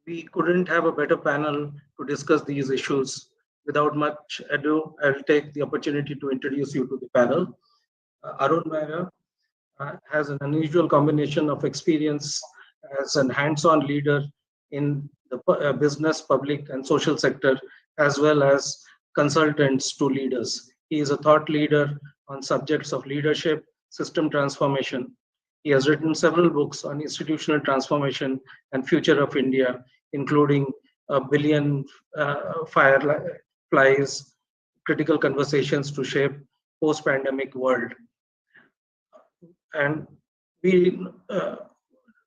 We couldn't have a better panel to discuss these issues. Without much ado, I'll take the opportunity to introduce you to the panel. Arun Mehra has an unusual combination of experience as an hands-on leader in the business, public, and social sector, as well as consultants to leaders. He is a thought leader on subjects of leadership, system transformation. He has written several books on institutional transformation and future of India, including A Billion Fireflies, Critical Conversations to Shape Post-Pandemic World. And we,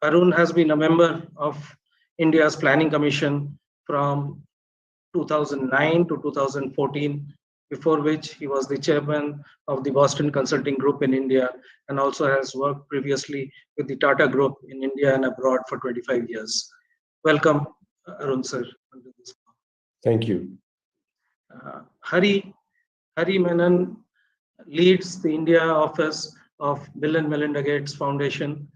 Arun has been a member of India's Planning Commission from 2009 to 2014, before which he was the chairman of the Boston Consulting Group in India, and also has worked previously with the Tata Group in India and abroad for 25 years. Welcome, Arun sir. Thank you. Hari Menon leads the India office of Bill and Melinda Gates Foundation.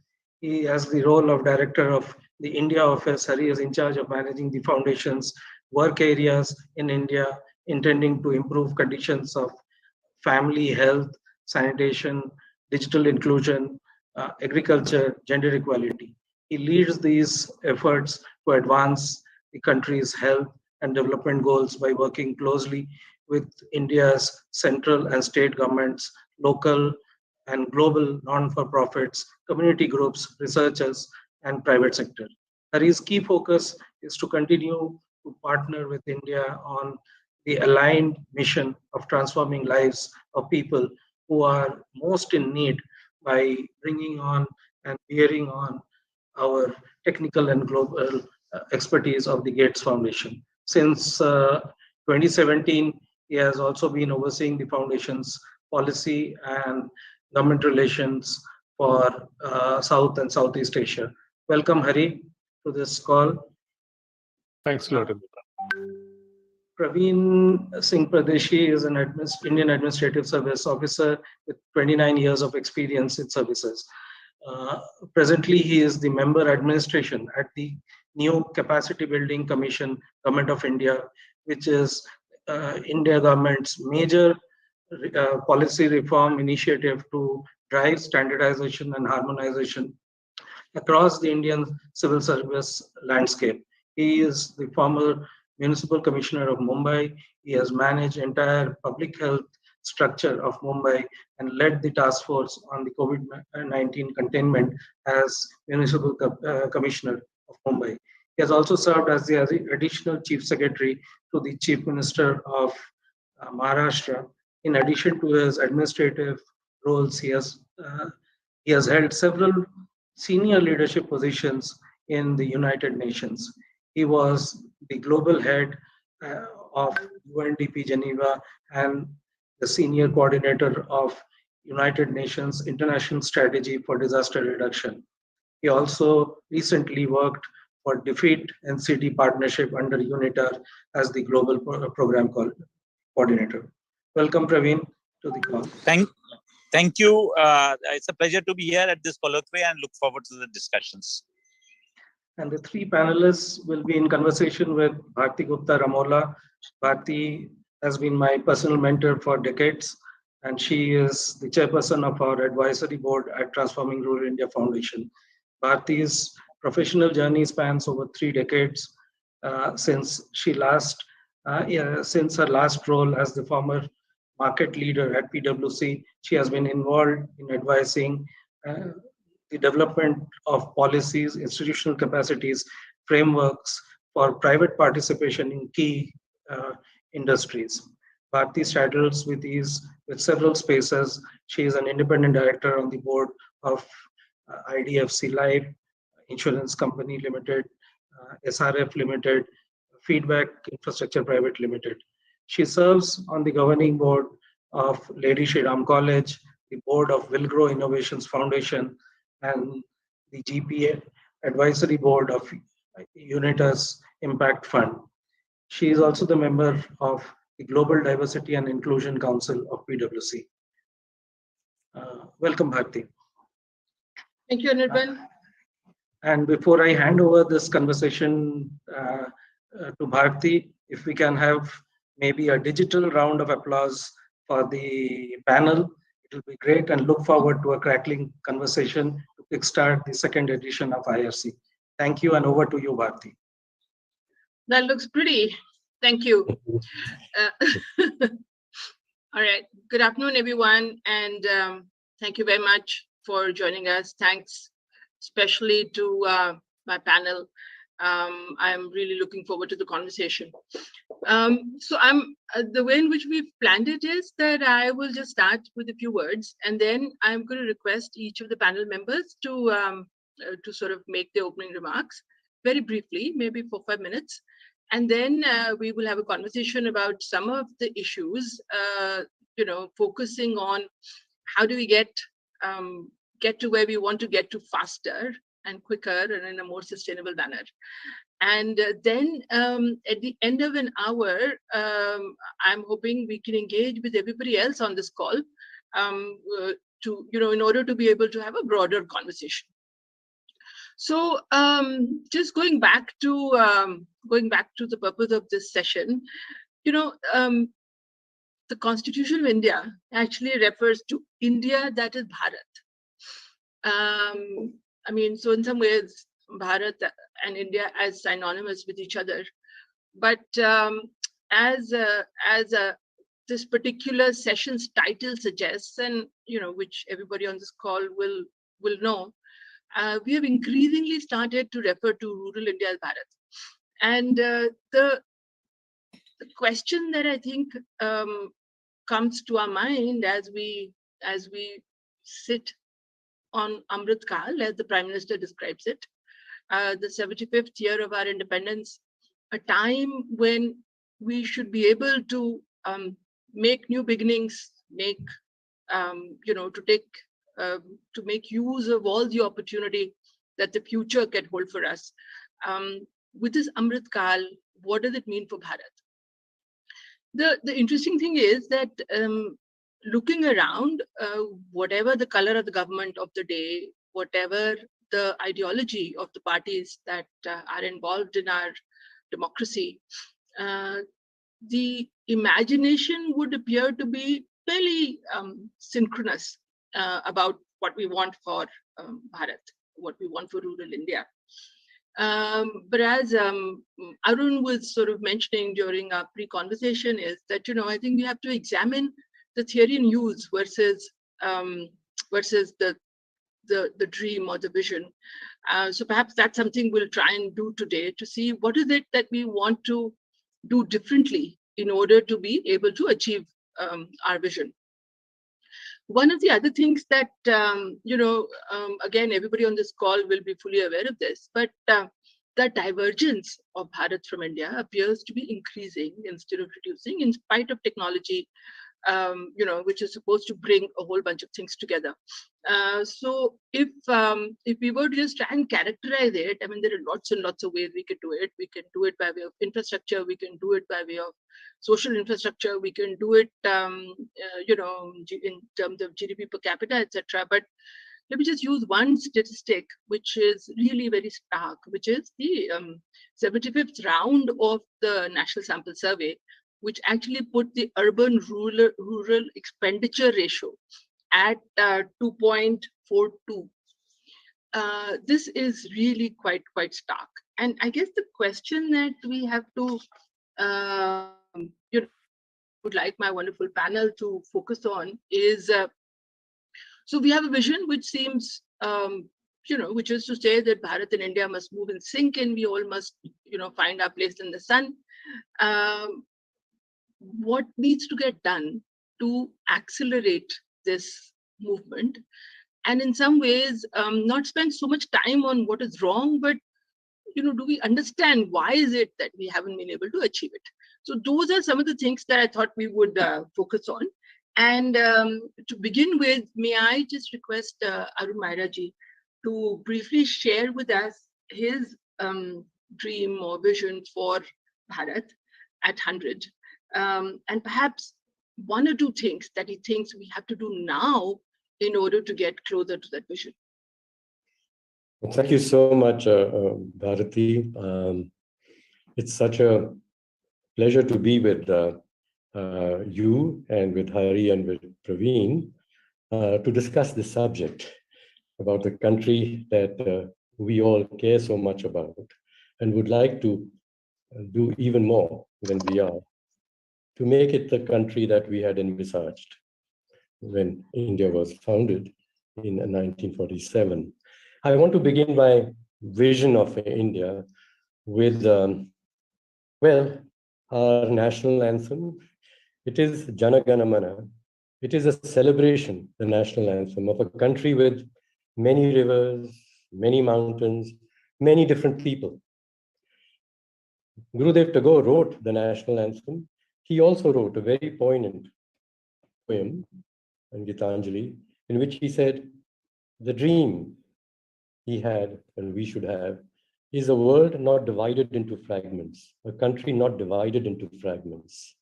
He has the role of director of the India office. Hari is in charge of managing the foundation's work areas in India, intending to improve conditions of family, health, sanitation, digital inclusion, agriculture, gender equality. He leads these efforts to advance the country's health and development goals by working closely with India's central and state governments, local and global non-for-profits, community groups, researchers, and private sector. Hari's key focus is to continue to partner with India on the aligned mission of transforming lives of people who are most in need by bringing on and bearing on our technical and global expertise of the Gates Foundation. Since 2017, he has also been overseeing the foundation's policy and government relations for South and Southeast Asia. Welcome, Hari, to this call. Thanks a lot. Praveen Singh Pradeshi is an Indian Administrative Service officer with 29 years of experience in services. Presently, he is the member administration at the new Capacity Building Commission, Government of India, which is India government's major policy reform initiative to drive standardization and harmonization across the Indian civil service landscape. He is the former Municipal Commissioner of Mumbai. He has managed entire public health structure of Mumbai and led the task force on the COVID-19 containment as Municipal Commissioner of Mumbai. He has also served as the additional Chief Secretary to the Chief Minister of Maharashtra. In addition to his administrative roles, he has held several senior leadership positions in the United Nations. He was the global head of UNDP Geneva and the senior coordinator of United Nations International Strategy for Disaster Reduction. He also recently worked for Defeat NCT Partnership under UNITAR as the global program coordinator. Welcome, Praveen, to the call. Thank you. It's a pleasure to be here at this colloquy and look forward to the discussions. And the three panelists will be in conversation with Bharti Gupta Ramola. Bharti has been my personal mentor for decades, and she is the chairperson of our advisory board at Transforming Rural India Foundation. Bharti's professional journey spans over 3 decades since her last role as the former market leader at PwC. She has been involved in advising the development of policies, institutional capacities, frameworks for private participation in key industries. Bharti straddles with several spaces. She is an independent director on the board of IDFC Life, Insurance Company Limited, SRF Limited, Feedback Infrastructure Private Limited. She serves on the governing board of Lady Shri Ram College, the board of Will Grow Innovations Foundation, and the GPA advisory board of UNITA's Impact Fund. She is also the member of the Global Diversity and Inclusion Council of PwC. Welcome, Bharti. Thank you, Anirban. And before I hand over this conversation to Bharti, if we can have maybe a digital round of applause for the panel, it will be great, and look forward to a crackling conversation to kickstart the second edition of IRC. Thank you, and over to you, Bharti. That looks pretty. Thank you. All right. Good afternoon, everyone, and thank you very much for joining us. Thanks especially to my panel. I'm really looking forward to the conversation. So the way in which we've planned it is that I will just start with a few words, and then I'm going to request each of the panel members to sort of make their opening remarks very briefly, maybe 4-5 minutes. And then we will have a conversation about some of the issues, focusing on how do we get to where we want to get to faster and quicker and in a more sustainable manner. And then at the end of an hour, I'm hoping we can engage with everybody else on this call in order to be able to have a broader conversation. So just going back to the purpose of this session, the Constitution of India actually refers to India that is Bharat. So in some ways, Bharat and India as synonymous with each other, but as this particular session's title suggests, and which everybody on this call will know, we have increasingly started to refer to rural India as Bharat. And the question that I think comes to our mind as we sit on Amrit Kal, as the Prime Minister describes it, the 75th year of our independence, a time when we should be able to make new beginnings, to make use of all the opportunity that the future can hold for us. With this Amrit Kal, what does it mean for Bharat? The interesting thing is that looking around, whatever the color of the government of the day, whatever the ideology of the parties that are involved in our democracy, the imagination would appear to be fairly synchronous about what we want for Bharat, what we want for rural India. But as Arun was sort of mentioning during our pre-conversation, is that I think we have to examine the theory in use versus the dream or the vision. So perhaps that's something we'll try and do today, to see what is it that we want to do differently in order to be able to achieve our vision. One of the other things that, again, everybody on this call will be fully aware of this, but the divergence of Bharat from India appears to be increasing instead of reducing, in spite of technology, which is supposed to bring a whole bunch of things together. So if we were to just try and characterize it, there are lots and lots of ways we could do it. We can do it by way of infrastructure. We can do it by way of social infrastructure. We can do it, in terms of GDP per capita, etc. But let me just use one statistic, which is really very stark, which is the 75th round of the National Sample Survey, which actually put the urban-rural expenditure ratio at 2.42. This is really quite stark. And I guess the question that we have to, would like my wonderful panel to focus on is, so we have a vision which seems, which is to say that Bharat and India must move in sync, and we all must, find our place in the sun. What needs to get done to accelerate this movement, and in some ways not spend so much time on what is wrong, but do we understand why is it that we haven't been able to achieve it? So those are some of the things that I thought we would focus on. And to begin with, may I just request Arun Mairaji to briefly share with us his dream or vision for Bharat at 100. And perhaps one or two things that he thinks we have to do now in order to get closer to that vision. Thank you so much, Bharati. It's such a pleasure to be with you and with Hari and with Praveen to discuss this subject about the country that we all care so much about and would like to do even more than we are to make it the country that we had envisaged when India was founded in 1947. I want to begin my vision of India with, well, our national anthem. It is Jana Gana Mana. It is a celebration, the national anthem of a country with many rivers, many mountains, many different people. Gurudev Tagore wrote the national anthem. He also wrote a very poignant poem, Gitanjali, in which he said, the dream he had and we should have is a world not divided into fragments, a country not divided into fragments,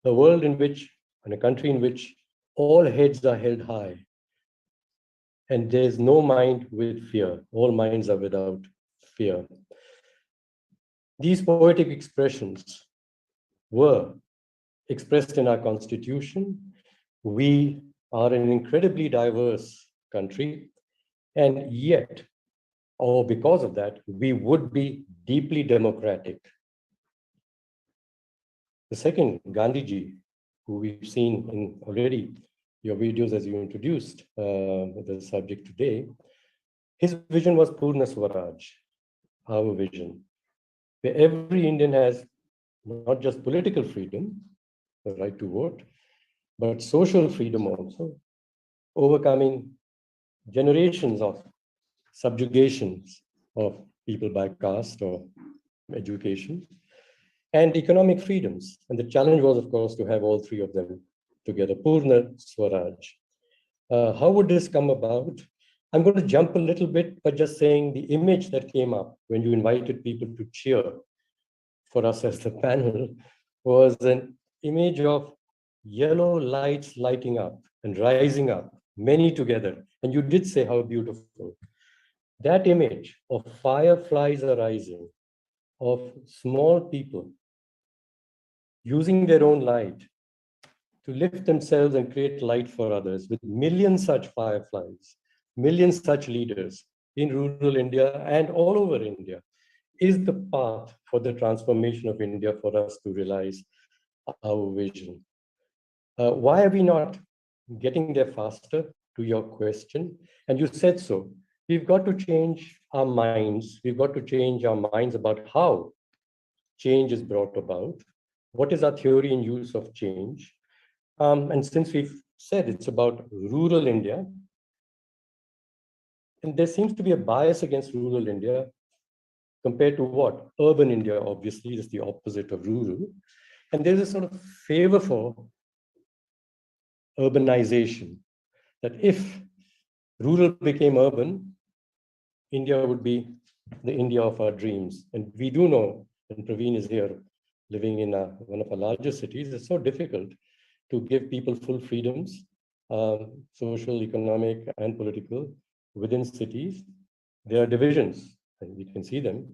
a world in which, and a country in which all heads are held high, and there's no mind with fear. All minds are without fear. These poetic expressions were expressed in our Constitution. We are an incredibly diverse country, and yet, or because of that, we would be deeply democratic. The second, Gandhiji, who we've seen in already your videos as you introduced the subject today, his vision was Purna Swaraj, our vision, where every Indian has not just political freedom, the right to vote, but social freedom also, overcoming generations of subjugations of people by caste or education, and economic freedoms. And the challenge was, of course, to have all three of them together, Purna Swaraj. How would this come about? I'm going to jump a little bit by just saying the image that came up when you invited people to cheer for us as the panel was an image of yellow lights lighting up and rising up, many together. And you did say how beautiful. That image of fireflies arising, of small people using their own light to lift themselves and create light for others, with millions such fireflies, millions such leaders in rural India and all over India, is the path for the transformation of India for us to realize our vision. Why are we not getting there faster, to your question? And you said so. We've got to change our minds. We've got to change our minds about how change is brought about. What is our theory and use of change? And since we've said it's about rural India, and there seems to be a bias against rural India compared to what? Urban India, obviously, is the opposite of rural. And there's a sort of favor for urbanization, that if rural became urban, India would be the India of our dreams. And we do know, and Praveen is here, living in one of our largest cities, it's so difficult to give people full freedoms, social, economic, and political, within cities. There are divisions, and we can see them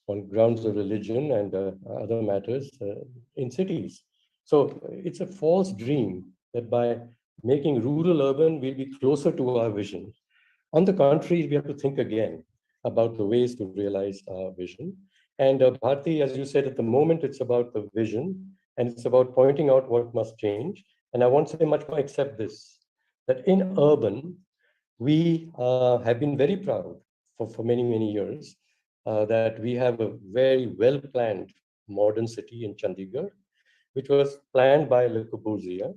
on grounds of religion and other matters in cities. So it's a false dream that by making rural urban, we'll be closer to our vision. On the contrary, we have to think again about the ways to realize our vision. And Bharti, as you said, at the moment, it's about the vision, and it's about pointing out what must change. And I won't say much more except this, that in urban, we have been very proud for many, many years that we have a very well-planned modern city in Chandigarh, which was planned by Le Corbusier.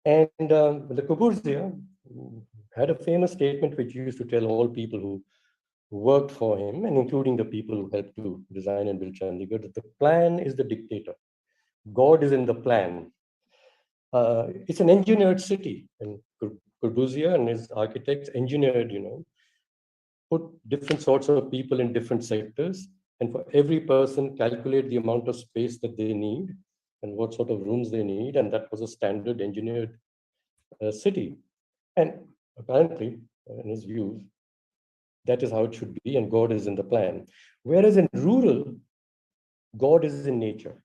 And Le Corbusier had a famous statement which he used to tell all people who worked for him, and including the people who helped to design and build Chandigarh, that the plan is the dictator. God is in the plan. It's an engineered city, and Corbusier and his architects engineered, put different sorts of people in different sectors, and for every person, calculate the amount of space that they need and what sort of rooms they need, and that was a standard engineered city. And apparently, in his views, That is how it should be, and God is in the plan. Whereas in rural, God is in nature.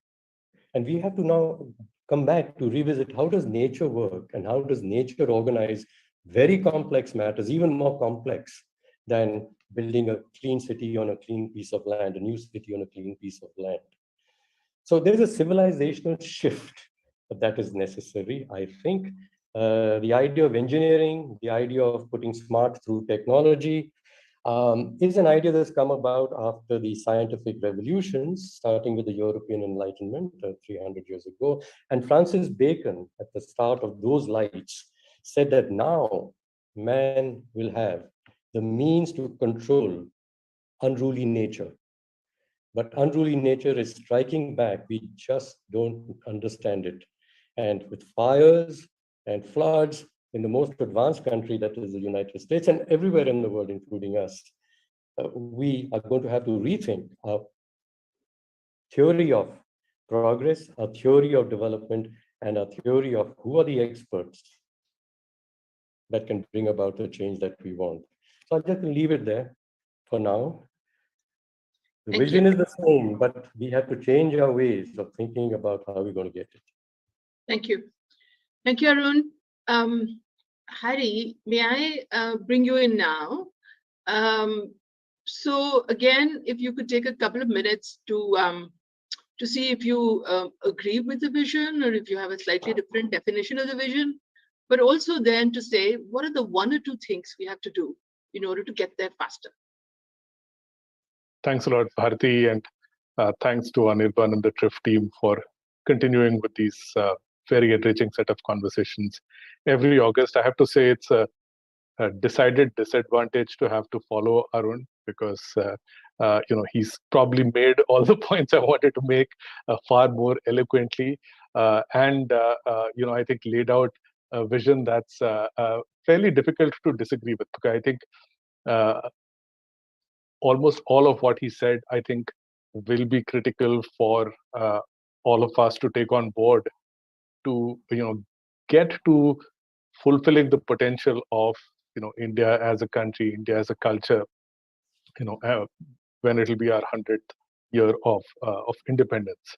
And we have to now come back to revisit how does nature work and how does nature organize very complex matters, even more complex than building a clean city on a clean piece of land, a new city on a clean piece of land. So there's a civilizational shift that is necessary, I think. The idea of engineering, the idea of putting smart through technology, is an idea that's come about after the scientific revolutions, starting with the European Enlightenment 300 years ago. And Francis Bacon, at the start of those lights, said that now man will have the means to control unruly nature. But unruly nature is striking back. We just don't understand it. And with fires and floods in the most advanced country, that is the United States, and everywhere in the world, including us, we are going to have to rethink our theory of progress, our theory of development, and our theory of who are the experts that can bring about the change that we want. So I'll just leave it there for now. The vision is the same, but we have to change our ways of thinking about how we're going to get it. Thank you. Thank you, Arun. Hari, may I bring you in now? So again, if you could take a couple of minutes to see if you agree with the vision or if you have a slightly different definition of the vision, but also then to say, what are the one or two things we have to do in order to get there faster? Thanks a lot, Bharati, and thanks to Anirban and the Tryst team for continuing with these very enriching set of conversations every August. I have to say it's a decided disadvantage to have to follow Arun because he's probably made all the points I wanted to make far more eloquently, and I think laid out a vision that's fairly difficult to disagree with. Because I think almost all of what he said, I think, will be critical for all of us to take on board to get to fulfilling the potential of India as a country, India as a culture, when it'll be our 100th year of independence.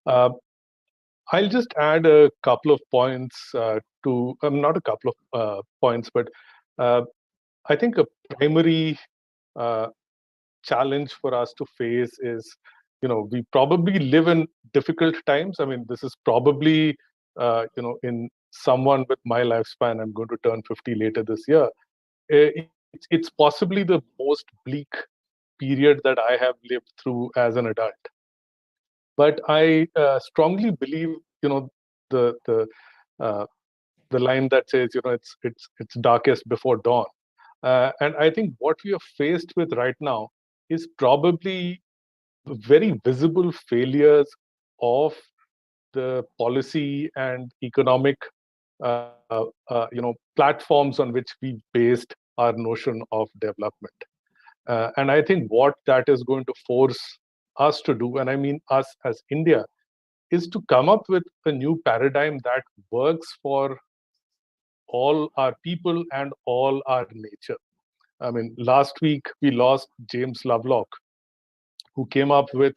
I'll just add a couple of points to not a couple of points, but I think a primary challenge for us to face is, we probably live in difficult times. I mean, this is probably, in someone with my lifespan, I'm going to turn 50 later this year. It's possibly the most bleak period that I have lived through as an adult. But I strongly believe, the line that says, it's darkest before dawn. And I think what we are faced with right now is probably very visible failures of the policy and economic platforms on which we based our notion of development. And I think what that is going to force us to do, and I mean us as India, is to come up with a new paradigm that works for all our people and all our nature. I mean, last week we lost James Lovelock, who came up with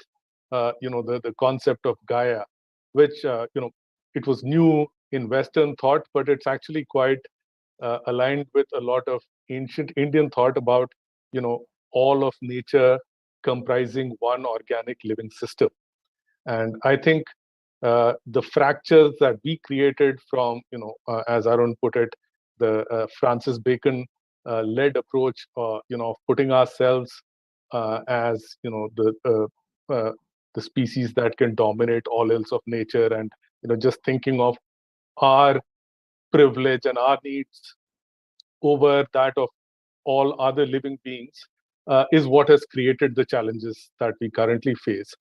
the concept of Gaia, which it was new in Western thought, but it's actually quite aligned with a lot of ancient Indian thought about all of nature comprising one organic living system. And I think the fractures that we created from as Arun put it, the Francis Bacon led approach, of putting ourselves as the species that can dominate all else of nature, and just thinking of our privilege and our needs over that of all other living beings, is what has created the challenges that we currently face.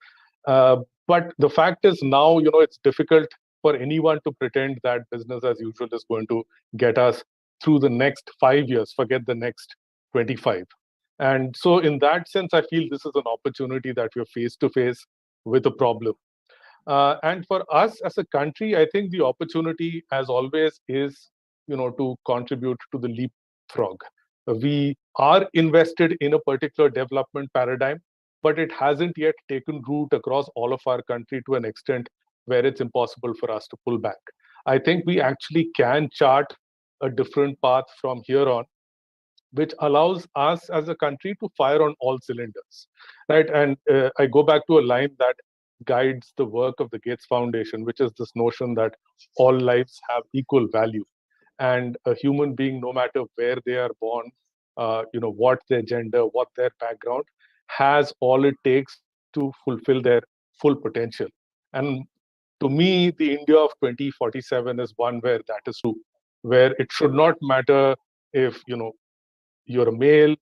But the fact is now, it's difficult for anyone to pretend that business as usual is going to get us through the next 5 years, forget the next 25. And so in that sense, I feel this is an opportunity that we're face to face with a problem. And for us as a country, I think the opportunity, as always, is to contribute to the leapfrog. We are invested in a particular development paradigm, but it hasn't yet taken root across all of our country to an extent where it's impossible for us to pull back. I think we actually can chart a different path from here on, which allows us as a country to fire on all cylinders, right? And I go back to a line that guides the work of the Gates Foundation, which is this notion that all lives have equal value, and a human being, no matter where they are born, what their gender, what their background, has all it takes to fulfill their full potential. And to me, the India of 2047 is one where that is true, where it should not matter if you're a male,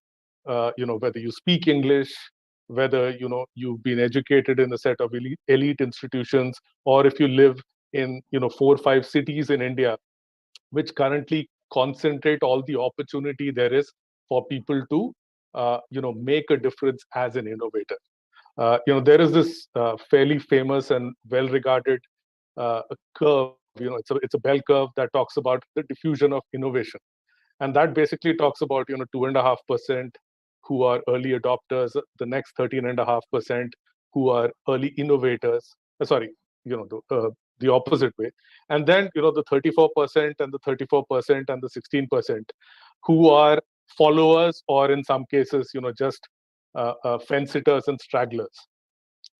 whether you speak English, whether you've been educated in a set of elite institutions, or if you live in 4 or 5 cities in India, which currently concentrate all the opportunity there is for people to make a difference as an innovator. There is this fairly famous and well-regarded curve. It's a bell curve that talks about the diffusion of innovation. And that basically talks about 2.5% who are early adopters, the next 13.5% who are early innovators. The opposite way. And then the 34% and the 34% and the 16% who are followers, or in some cases just fence sitters and stragglers.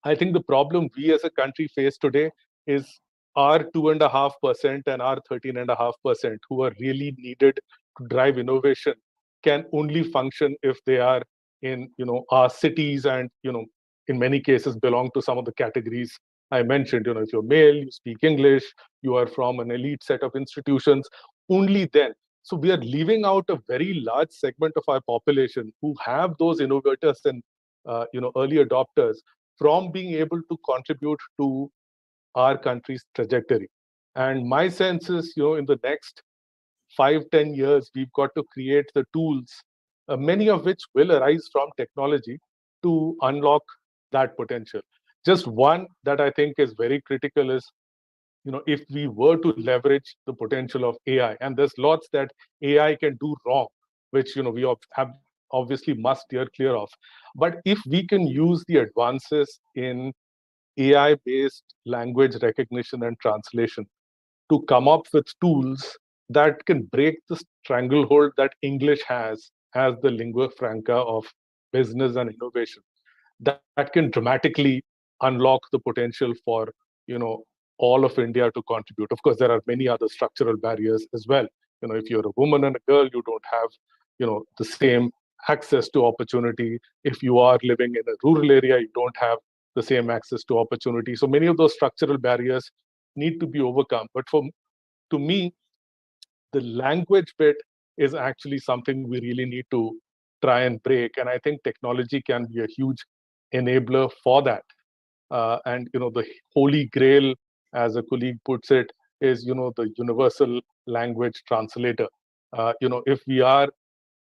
I think the problem we as a country face today is our 2.5% and our 13.5% who are really needed to drive innovation can only function if they are in our cities, and in many cases belong to some of the categories I mentioned. If you're male, you speak English, you are from an elite set of institutions, only then. So we are leaving out a very large segment of our population who have those innovators and early adopters from being able to contribute to our country's trajectory. And my sense is, in the next 5-10 years, we've got to create the tools, many of which will arise from technology, to unlock that potential. Just one that I think is very critical is, if we were to leverage the potential of AI, and there's lots that AI can do wrong, which we have obviously must steer clear of. But if we can use the advances in AI-based language recognition and translation to come up with tools that can break the stranglehold that English has as the lingua franca of business and innovation, that can dramatically unlock the potential for all of India to contribute. Of course, there are many other structural barriers as well. If you're a woman and a girl, you don't have the same access to opportunity. If you are living in a rural area, you don't have the same access to opportunity. So many of those structural barriers need to be overcome. But to me, the language bit is actually something we really need to try and break. And I think technology can be a huge enabler for that. And the holy grail, as a colleague puts it, is the universal language translator. If we are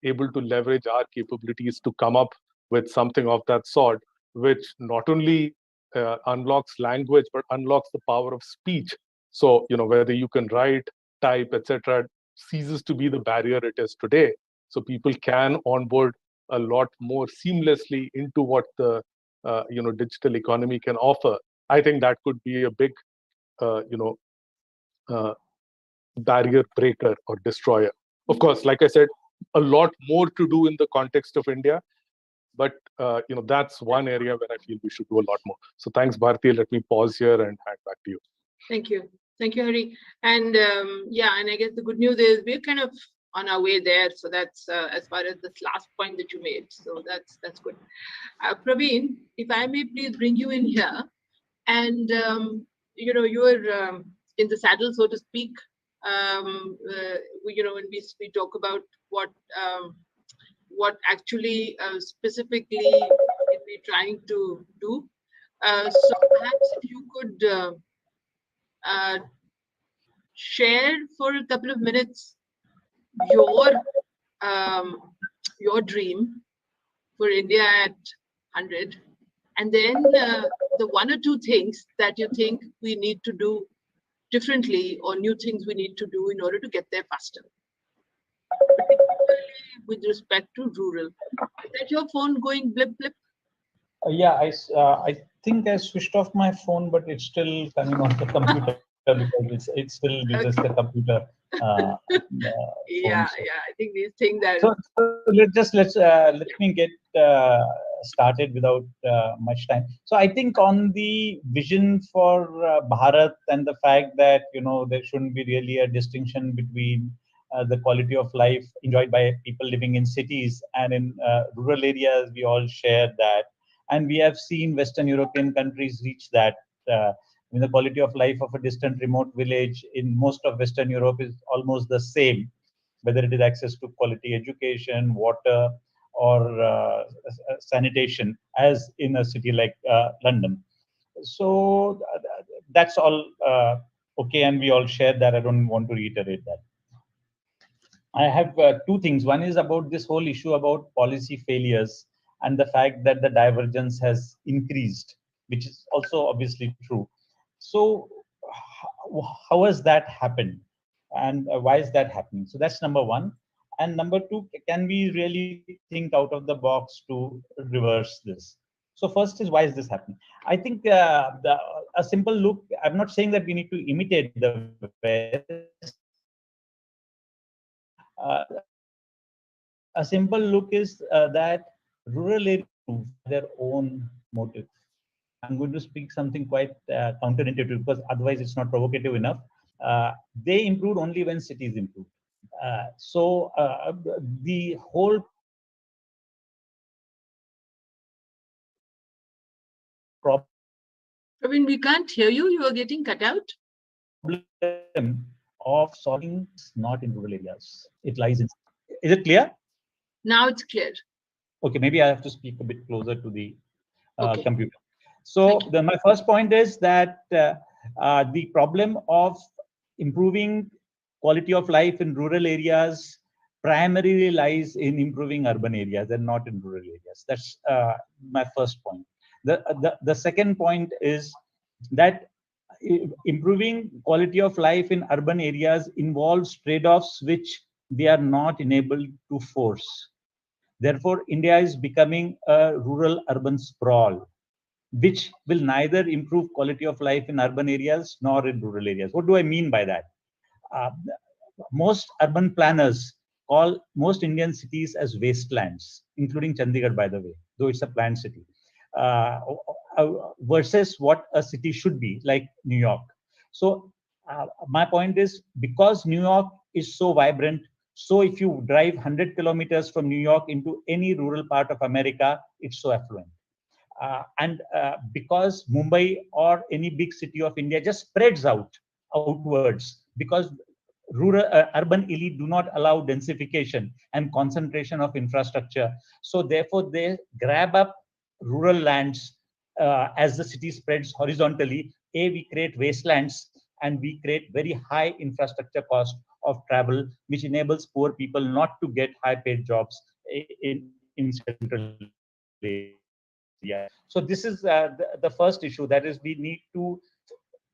able to leverage our capabilities to come up with something of that sort, which not only unlocks language but unlocks the power of speech. So whether you can write, type, etc., ceases to be the barrier it is today. So people can onboard a lot more seamlessly into what the digital economy can offer. I think that could be a big barrier breaker or destroyer. Of course, like I said, a lot more to do in the context of India, but that's one area where I feel we should do a lot more. So thanks, Bharati. Let me pause here and hand back to you. Thank you, Hari. And and I guess the good news is we're kind of on our way there. So that's as far as this last point that you made. So that's good. Praveen, if I may please bring you in here, and you're in the saddle, so to speak. When we talk about what actually specifically we're trying to do. So perhaps if you could share for a couple of minutes your dream for India at 100, and then the one or two things that you think we need to do differently, or new things we need to do in order to get there faster. Particularly with respect to rural. Is that your phone going blip blip? Yeah, I think I switched off my phone, but it's still coming on the computer because it still uses the computer phone. Yeah, So, yeah. I think these things are. so let me get started without much time. So I think on the vision for Bharat and the fact that there shouldn't be really a distinction between the quality of life enjoyed by people living in cities and in rural areas, we all share that. And we have seen Western European countries reach that. The quality of life of a distant remote village in most of Western Europe is almost the same, whether it is access to quality education, water, or sanitation, as in a city like London. So that's all okay, and we all share that. I don't want to reiterate that. I have two things. One is about this whole issue about policy failures and the fact that the divergence has increased, which is also obviously true. So, how has that happened? And why is that happening? So, that's number one. And number two, can we really think out of the box to reverse this? So, first is, why is this happening? I think a simple look, I'm not saying that we need to imitate the West. A simple look is that rural areas their own motive. I'm going to speak something quite counterintuitive because otherwise it's not provocative enough. They improved only when cities improved. So the whole problem I mean, we can't hear you. You are getting cut out. of solving is not in rural areas. It lies in. Is it clear? Now it's clear. Okay, maybe I have to speak a bit closer to the Okay. computer. So my first point is that the problem of improving quality of life in rural areas primarily lies in improving urban areas and not in rural areas. That's my first point. The second point is that improving quality of life in urban areas involves trade-offs which they are not enabled to force. Therefore, India is becoming a rural-urban sprawl, which will neither improve quality of life in urban areas nor in rural areas. What do I mean by that? Uh, Most urban planners call most Indian cities as wastelands, including Chandigarh, by the way, though it's a planned city, versus what a city should be, like New York. So my point is, because New York is so vibrant, so if you drive 100 kilometers from New York into any rural part of America, it's so affluent. And because Mumbai or any big city of India just spreads outwards, because urban elite do not allow densification and concentration of infrastructure. So therefore, they grab up rural lands as the city spreads horizontally. We create wastelands and we create very high infrastructure cost of travel, which enables poor people not to get high-paid jobs in central area. So this is the first issue. That is, we need to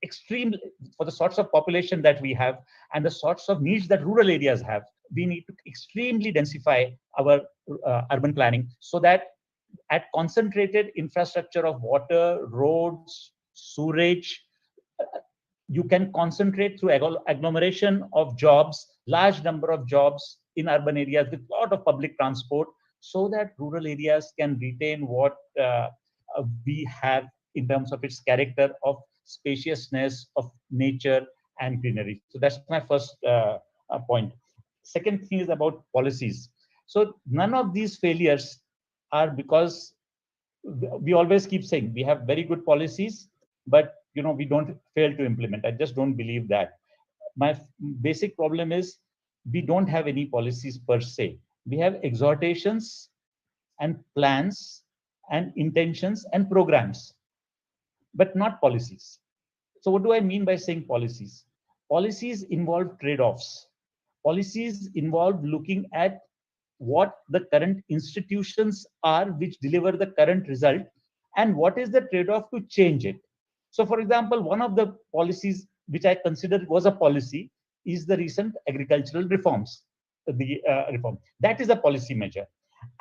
extreme for the sorts of population that we have and the sorts of needs that rural areas have. We need to extremely densify our urban planning so that at concentrated infrastructure of water, roads, sewerage, you can concentrate through agglomeration of jobs, large number of jobs in urban areas with a lot of public transport, so that rural areas can retain what we have in terms of its character of spaciousness, of nature and greenery. So that's my first point. Second thing is about policies. So none of these failures are because we always keep saying we have very good policies, but we don't fail to implement. I just don't believe that. My basic problem is we don't have any policies per se. We have exhortations and plans and intentions and programs, but not policies. So what do I mean by saying policies? Policies involve trade-offs. Policies involve looking at what the current institutions are which deliver the current result and what is the trade-off to change it. So for example, one of the policies which I consider was a policy is the recent agricultural reforms. the reform. That is a policy measure.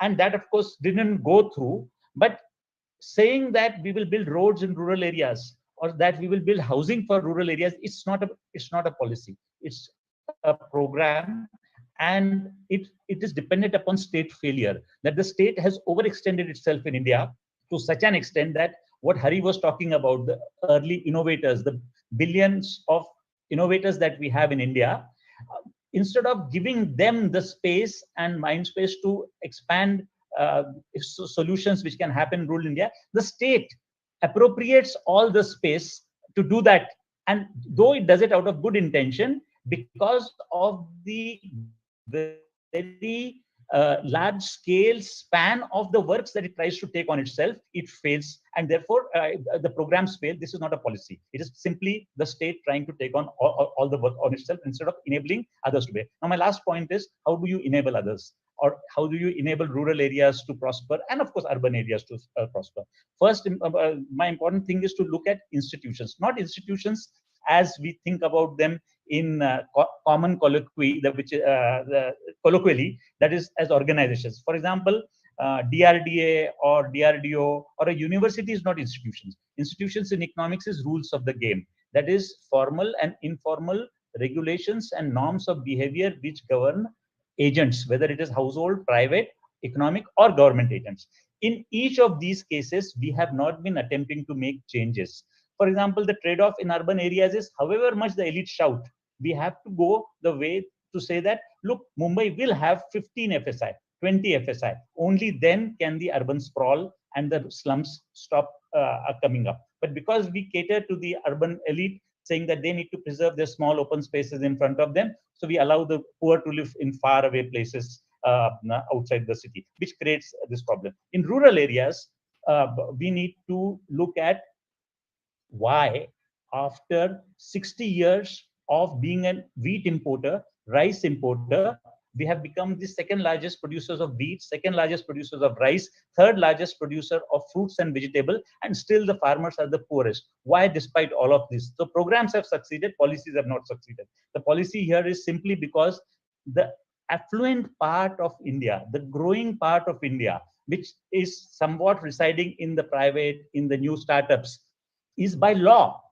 And that, of course, didn't go through. But saying that we will build roads in rural areas or that we will build housing for rural areas, it's not a policy. It's a program, and it is dependent upon state failure, that the state has overextended itself in India to such an extent that what Hari was talking about, the early innovators, the billions of innovators that we have in India, instead of giving them the space and mind space to expand solutions which can happen in rural India, the state appropriates all the space to do that. And though it does it out of good intention, because of the very large scale span of the works that it tries to take on itself, it fails. And therefore, the programs fail. This is not a policy. It is simply the state trying to take on all the work on itself instead of enabling others to be. Now, my last point is, how do you enable others? Or how do you enable rural areas to prosper, and of course urban areas to prosper? First, my important thing is to look at institutions, not institutions as we think about them in common colloquy, colloquially, that is as organizations. For example, DRDA or DRDO or a university is not institutions. Institutions in economics is rules of the game. That is formal and informal regulations and norms of behavior which govern agents, whether it is household, private, economic, or government agents. In each of these cases, we have not been attempting to make changes. For example, the trade-off in urban areas is, however much the elite shout, we have to go the way to say that, look, Mumbai will have 15 FSI, 20 FSI. Only then can the urban sprawl and the slums stop coming up. But because we cater to the urban elite, saying that they need to preserve their small open spaces in front of them, so we allow the poor to live in far away places outside the city, which creates this problem. In rural areas, we need to look at why, after 60 years of being a wheat importer, rice importer, we have become the second largest producers of wheat, second largest producers of rice, third largest producer of fruits and vegetable, and still the farmers are the poorest. Why, despite all of this? So programs have succeeded, policies have not succeeded. The policy here is simply because the affluent part of India, the growing part of India, which is somewhat residing in the private, in the new startups, is by law,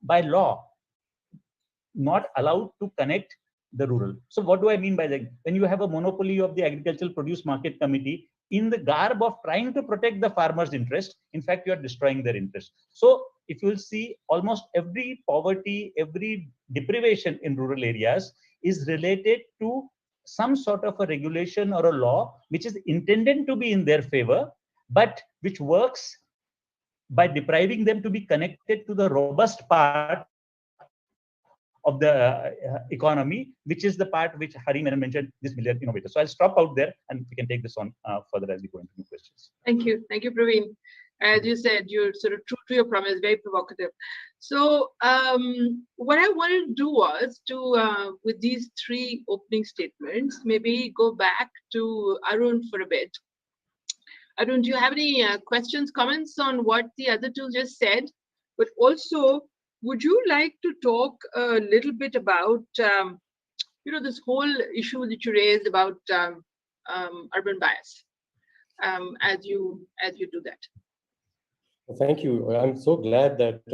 not allowed to connect the rural. So what do I mean by that? When you have a monopoly of the Agricultural Produce Market Committee, in the garb of trying to protect the farmers' interest, in fact, you are destroying their interest. So if you will see, almost every poverty, every deprivation in rural areas is related to some sort of a regulation or a law which is intended to be in their favor, but which works by depriving them to be connected to the robust part of the economy, which is the part which Hari Menon mentioned, this million innovators. So I'll stop out there and we can take this on further as we go into new questions. Thank you, Praveen. As you said, you're sort of true to your promise, very provocative. So what I wanted to do was to, with these three opening statements, maybe go back to Arun for a bit. Arun, do you have any questions, comments on what the other two just said? But also, would you like to talk a little bit about, this whole issue that you raised about urban bias as you do that? Thank you. I'm so glad that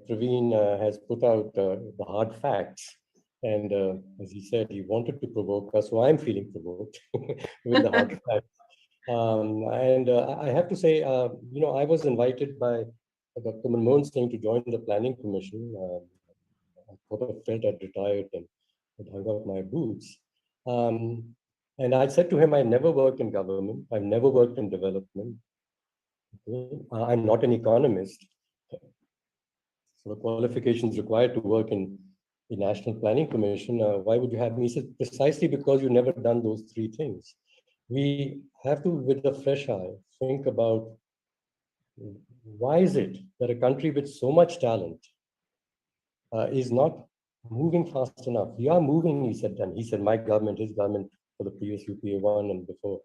Praveen has put out the hard facts. And as he said, he wanted to provoke us, so I'm feeling provoked with the hard facts. I have to say, I was invited by Dr. Menon saying to join the planning commission. I sort of felt I'd retired and had hung up my boots. And I said to him, I never worked in government. I've never worked in development. Okay? I'm not an economist. So the qualifications required to work in the National Planning Commission, why would you have me? He said, precisely because you've never done those three things. We have to, with a fresh eye, think about why is it that a country with so much talent is not moving fast enough? We are moving, he said, and he said, my government, his government, for the previous UPA one and before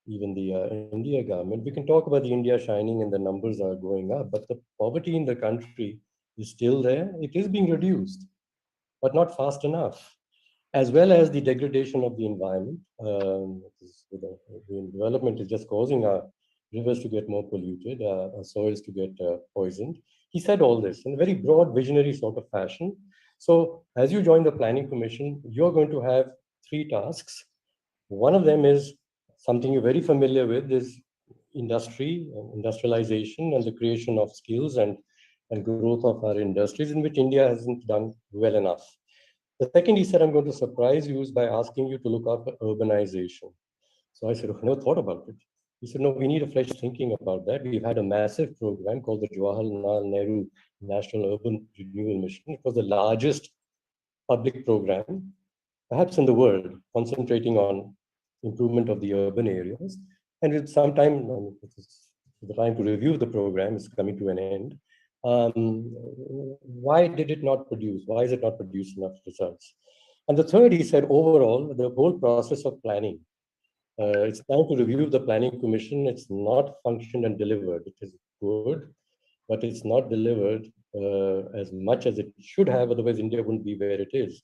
even the India government. We can talk about the India shining and the numbers are going up, but the poverty in the country is still there. It is being reduced, but not fast enough. as well as the degradation of the environment. The development is just causing our rivers to get more polluted, our soils to get poisoned. He said all this in a very broad, visionary sort of fashion. So as you join the Planning Commission, you're going to have 3 tasks. One of them is something you're very familiar with, is industry, industrialization, and the creation of skills and growth of our industries, in which India hasn't done well enough. The second, he said, I'm going to surprise you is by asking you to look after urbanization. So I said, oh, I never thought about it. He said, no, we need a fresh thinking about that. We've had a massive program called the Jawaharlal Nehru National Urban Renewal Mission. It was the largest public program, perhaps in the world, concentrating on improvement of the urban areas. And with some time, the time to review the program is coming to an end. Why did it not produce? Why is it not producing enough results? And the third, he said, overall, the whole process of planning, it's time to review the Planning Commission. It's not functioned and delivered. It is good, but it's not delivered as much as it should have. Otherwise, India wouldn't be where it is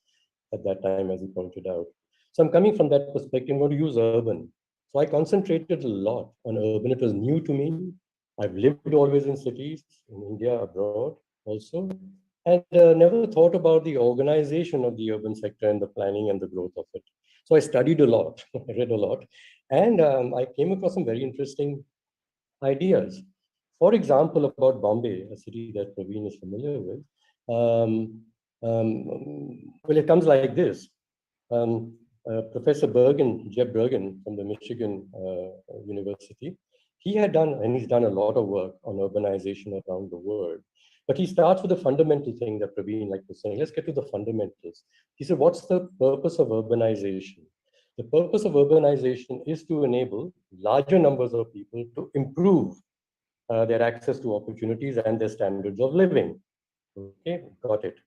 at that time, as he pointed out. So I'm coming from that perspective. I'm going to use urban. So I concentrated a lot on urban. It was new to me. I've lived always in cities, in India, abroad also, and never thought about the organization of the urban sector and the planning and the growth of it. So I studied a lot, I read a lot, and I came across some very interesting ideas. For example, about Bombay, a city that Praveen is familiar with. Well, it comes like this. Professor Jeb Bergen from the Michigan University, he had done, and he's done a lot of work on urbanization around the world. But he starts with the fundamental thing that Praveen like was saying. Let's get to the fundamentals. He said, what's the purpose of urbanization? The purpose of urbanization is to enable larger numbers of people to improve their access to opportunities and their standards of living. Okay, got it.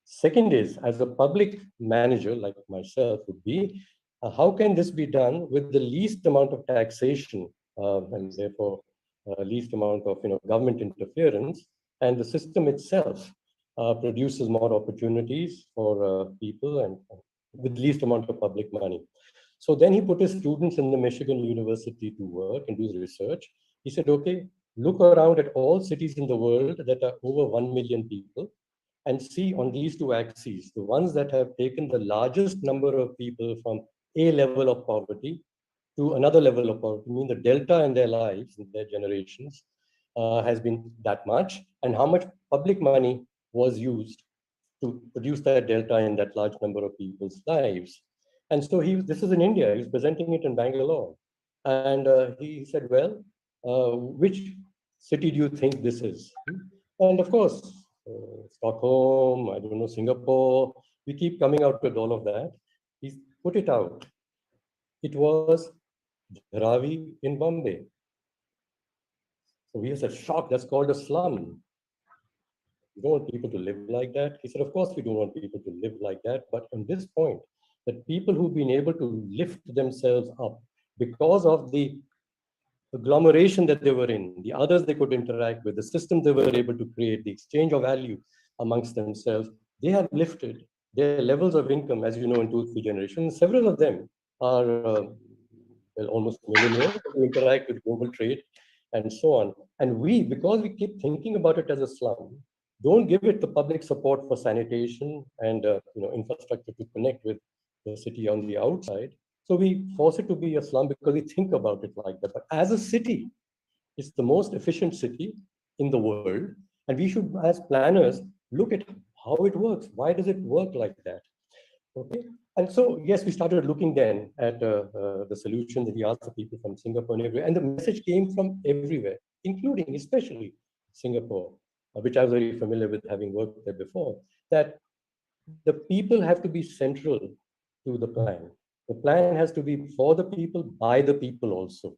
Second is, as a public manager like myself would be, how can this be done with the least amount of taxation and therefore least amount of government interference, and the system itself produces more opportunities for people and with least amount of public money. So then he put his students in the Michigan University to work and do research. He said, okay, look around at all cities in the world that are over 1 million people and see on these 2 axes, the ones that have taken the largest number of people from a level of poverty to another level of poverty, I mean the delta in their lives, in their generations, has been that much, and how much public money was used to produce that delta in that large number of people's lives. And so this is in India, he was presenting it in Bangalore. And he said, well, which city do you think this is? And of course, Stockholm, I don't know, Singapore, we keep coming out with all of that. He put it out. It was Dharavi in Bombay. So we said, shock, that's called a slum. We don't want people to live like that. He said, of course we don't want people to live like that, but on this point, that people who've been able to lift themselves up because of the agglomeration that they were in, the others they could interact with, the system they were able to create, the exchange of value amongst themselves, they have lifted their levels of income, as you know, in 2-3 generations. Several of them are well, almost millionaires who interact with global trade and so on. And we, because we keep thinking about it as a slum, don't give it the public support for sanitation and infrastructure to connect with the city on the outside. So we force it to be a slum because we think about it like that. But as a city, it's the most efficient city in the world. And we should, as planners, look at how it works. Why does it work like that? Okay. And so, yes, we started looking then at the solutions that we asked the people from Singapore and everywhere. And the message came from everywhere, including especially Singapore, which I was very familiar with having worked there before, that the people have to be central to the plan. The plan has to be for the people, by the people also.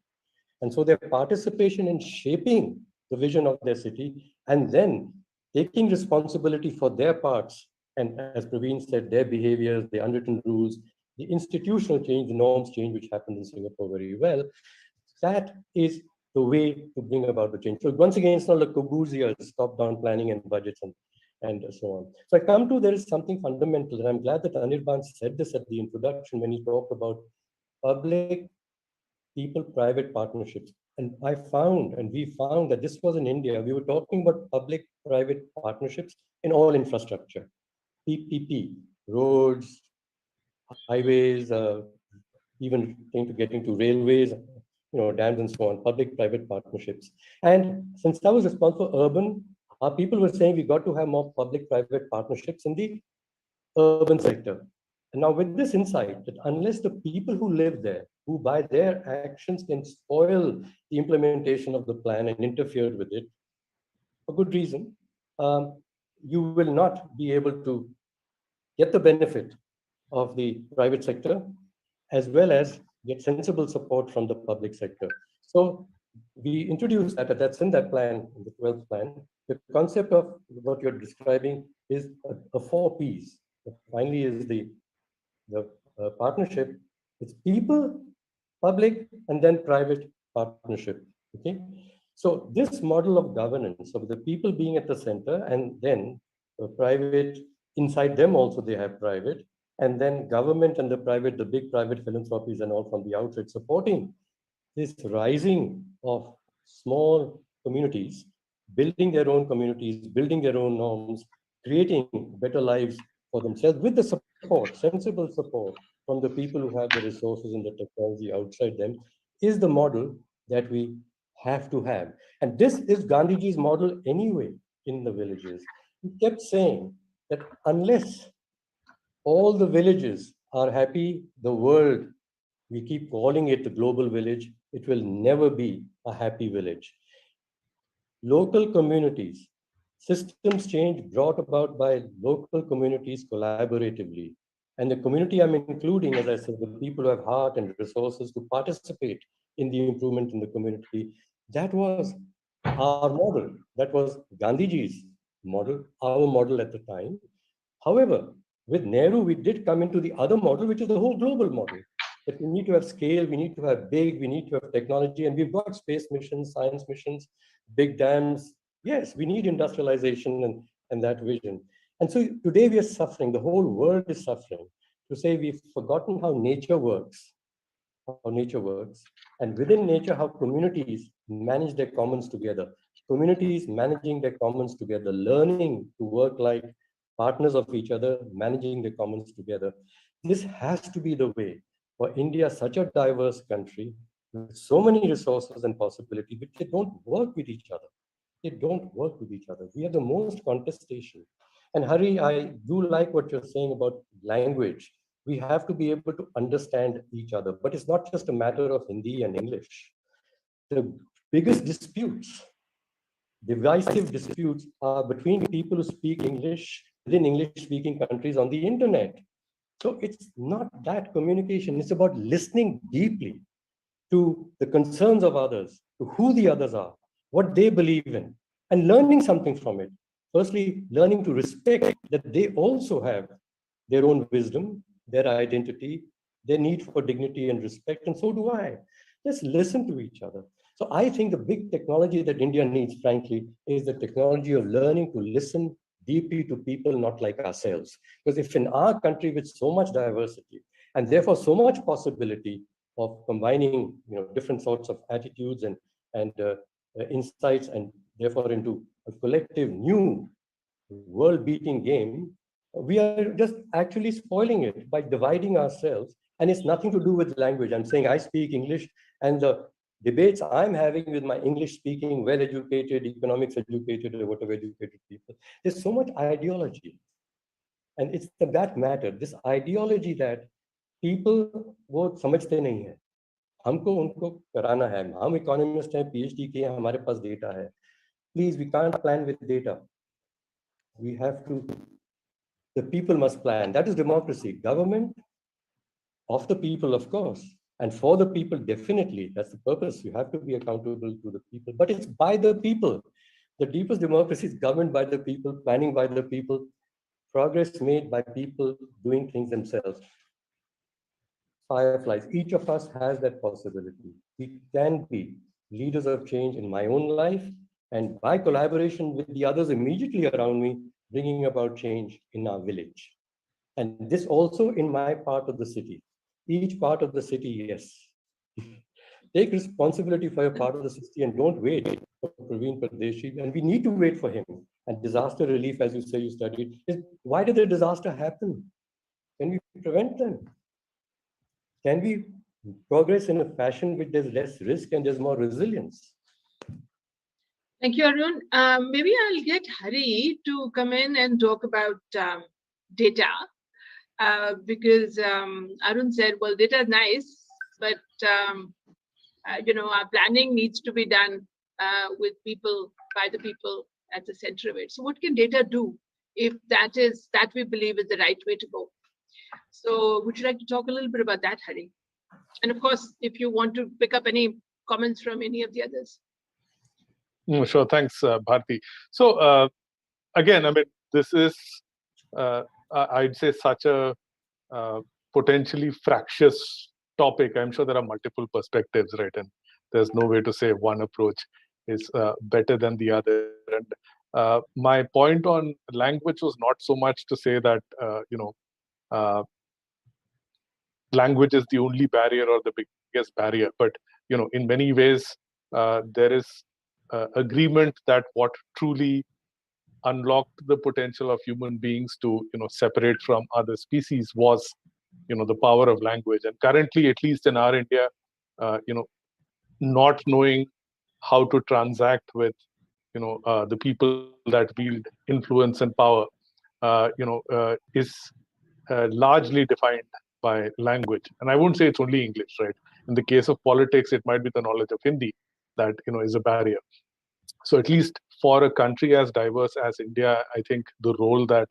And so their participation in shaping the vision of their city and then taking responsibility for their parts, and as Praveen said, their behaviors, the unwritten rules, the institutional change, the norms change, which happened in Singapore very well, that is the way to bring about the change. So once again, it's not like Corbusier, top-down planning and budgets and and so on. So I come to, there is something fundamental, and I'm glad that Anirban said this at the introduction when he talked about public people-private partnerships. And I found, and we found that this was in India, we were talking about public-private partnerships in all infrastructure, PPP, roads, highways, even getting to railways, dams and so on, public-private partnerships. And since I was responsible for urban, our people were saying we got to have more public-private partnerships in the urban sector. And now with this insight that unless the people who live there, who by their actions can spoil the implementation of the plan and interfere with it, for good reason, you will not be able to get the benefit of the private sector, as well as get sensible support from the public sector. So we introduced that's in that plan, in the 12th plan. The concept of what you're describing is a 4 Ps. Finally is the partnership. It's people, public, and then private partnership, okay? So this model of governance of the people being at the center, and then private, inside them also they have private, and then government and the private, the big private philanthropies and all from the outside supporting this rising of small communities, building their own communities, building their own norms, creating better lives for themselves with the support, sensible support from the people who have the resources and the technology outside them, is the model that we have to have. And this is Gandhiji's model anyway in the villages. He kept saying that unless all the villages are happy, the world, we keep calling it the global village, it will never be a happy village. Local communities, systems change brought about by local communities collaboratively. And the community I'm including, as I said, the people who have heart and resources to participate in the improvement in the community, that was our model. That was Gandhiji's model, our model at the time. However, with Nehru, we did come into the other model, which is the whole global model. That we need to have scale, we need to have big, we need to have technology, and we've got space missions, science missions, big dams. Yes, we need industrialization and that vision. And so today we are suffering, the whole world is suffering, to say we've forgotten how nature works, and within nature, how communities manage their commons together. Communities managing their commons together, learning to work like partners of each other, managing their commons together. This has to be the way for India, such a diverse country, with so many resources and possibilities, but they don't work with each other. They don't work with each other. We have the most contestation. And Hari, I do like what you're saying about language. We have to be able to understand each other, but it's not just a matter of Hindi and English. The biggest disputes, divisive disputes, are between people who speak English within English-speaking countries on the internet. So it's not that communication, it's about listening deeply to the concerns of others, to who the others are, what they believe in, and learning something from it. Firstly, learning to respect that they also have their own wisdom, their identity, their need for dignity and respect, and so do I. Let's listen to each other. So I think the big technology that India needs, frankly, is the technology of learning to listen deeply to people not like ourselves. Because if in our country with so much diversity and therefore so much possibility of combining different sorts of attitudes and insights, and therefore into a collective new world-beating game, we are just actually spoiling it by dividing ourselves. And it's nothing to do with language. I'm saying I speak English, and the debates I'm having with my English-speaking, well-educated, economics educated, or whatever educated people, there's so much ideology. And it's that matter, this ideology that people वो समझते नहीं है. हमको उनको कराना है. हम economists हैं, PhD किए हैं, हमारे पास data है. Please, we can't plan with data. We have to, the people must plan. That is democracy. Government of the people, of course. And for the people, definitely. That's the purpose. You have to be accountable to the people. But it's by the people. The deepest democracy is governed by the people, planning by the people, progress made by people doing things themselves. Fireflies, each of us has that possibility. We can be leaders of change in my own life, and by collaboration with the others immediately around me, bringing about change in our village. And this also in my part of the city. Each part of the city, yes. Take responsibility for your part of the city and don't wait for Praveen Pradeshi. And we need to wait for him. And disaster relief, as you say you studied, is why did the disaster happen? Can we prevent them? Can we progress in a fashion which there's less risk and there's more resilience? Thank you, Arun. Maybe I'll get Hari to come in and talk about data, because Arun said, well, data is nice, but our planning needs to be done with people, by the people at the center of it. So what can data do if that we believe is the right way to go? So would you like to talk a little bit about that, Hari? And of course, if you want to pick up any comments from any of the others. Sure, thanks, Bharti. So again, I mean, this is, I'd say, such a potentially fractious topic. I'm sure there are multiple perspectives, right? And there's no way to say one approach is better than the other. And my point on language was not so much to say that, language is the only barrier or the biggest barrier, but, in many ways, there is agreement that what truly unlocked the potential of human beings to separate from other species was the power of language. And currently, at least in our India, not knowing how to transact with the people that wield influence and power is largely defined by language. And I won't say it's only English, right? In the case of politics, it might be the knowledge of Hindi that is a barrier. So at least for a country as diverse as India, I think the role that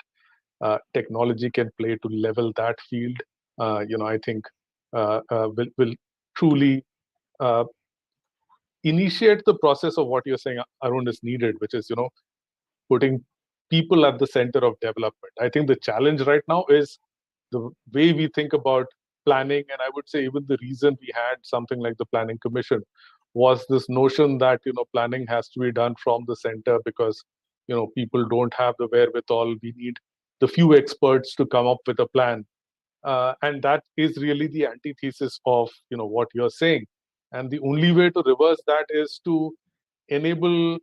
technology can play to level that field, I think will truly initiate the process of what you're saying, Arun, is needed, which is putting people at the center of development. I think the challenge right now is the way we think about planning, and I would say even the reason we had something like the Planning Commission was this notion that planning has to be done from the center because people don't have the wherewithal. We need the few experts to come up with a plan, and that is really the antithesis of what you're saying. And the only way to reverse that is to enable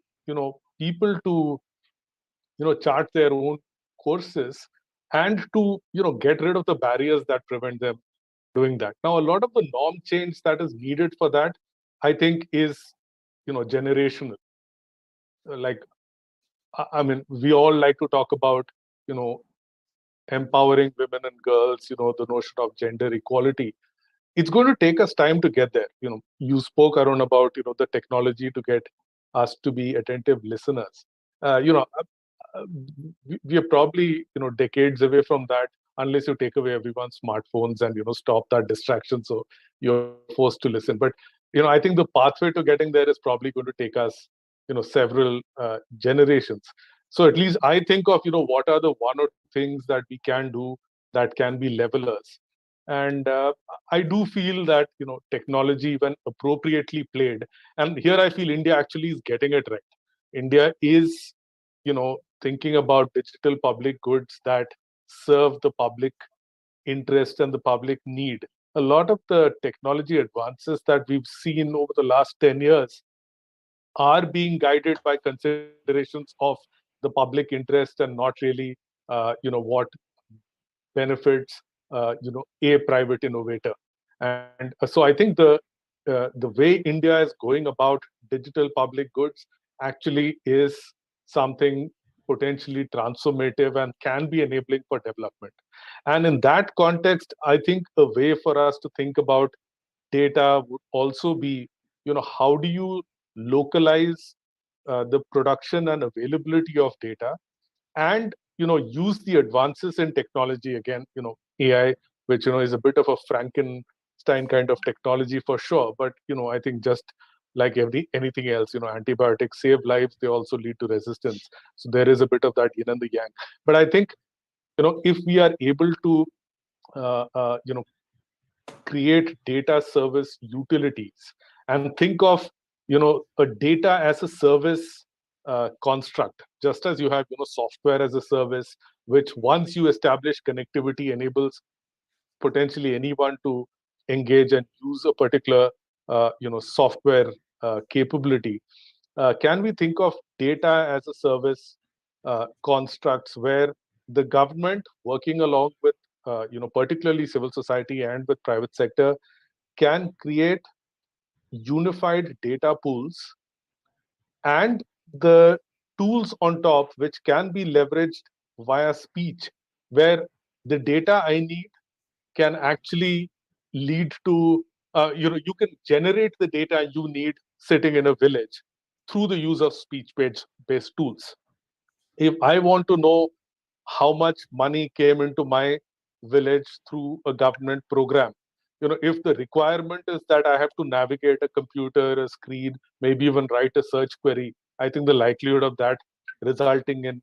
people to chart their own courses and to get rid of the barriers that prevent them doing that. Now, a lot of the norm change that is needed for that, I think, is generational. Like, I mean, we all like to talk about empowering women and girls, the notion of gender equality. It's going to take us time to get there. You spoke, Arun, about the technology to get us to be attentive listeners. We are probably decades away from that, unless you take away everyone's smartphones and stop that distraction, so you're forced to listen. But I think the pathway to getting there is probably going to take us several generations. So at least I think of what are the one or two things that we can do that can be levelers. And I do feel that technology, when appropriately played, and here I feel India actually is getting it right. India is thinking about digital public goods that serve the public interest and the public need. A lot of the technology advances that we've seen over the last 10 years are being guided by considerations of the public interest and not really what benefits a private innovator. And so I think the way India is going about digital public goods actually is something potentially transformative and can be enabling for development. And in that context, I think a way for us to think about data would also be, how do you localize the production and availability of data, and use the advances in technology, again, AI, which is a bit of a Frankenstein kind of technology for sure, but I think just like anything else, antibiotics save lives, they also lead to resistance. So there is a bit of that yin and the yang. But I think if we are able to create data service utilities and think of a data as a service construct. Just as you have, software as a service, which once you establish connectivity enables potentially anyone to engage and use a particular, software capability. Can we think of data as a service constructs where the government, working along with, particularly civil society and with private sector, can create unified data pools and the tools on top which can be leveraged via speech, where the data I need can actually lead to, you can generate the data you need sitting in a village through the use of speech-based tools. If I want to know how much money came into my village through a government program, if the requirement is that I have to navigate a computer, a screen, maybe even write a search query, I think the likelihood of that resulting in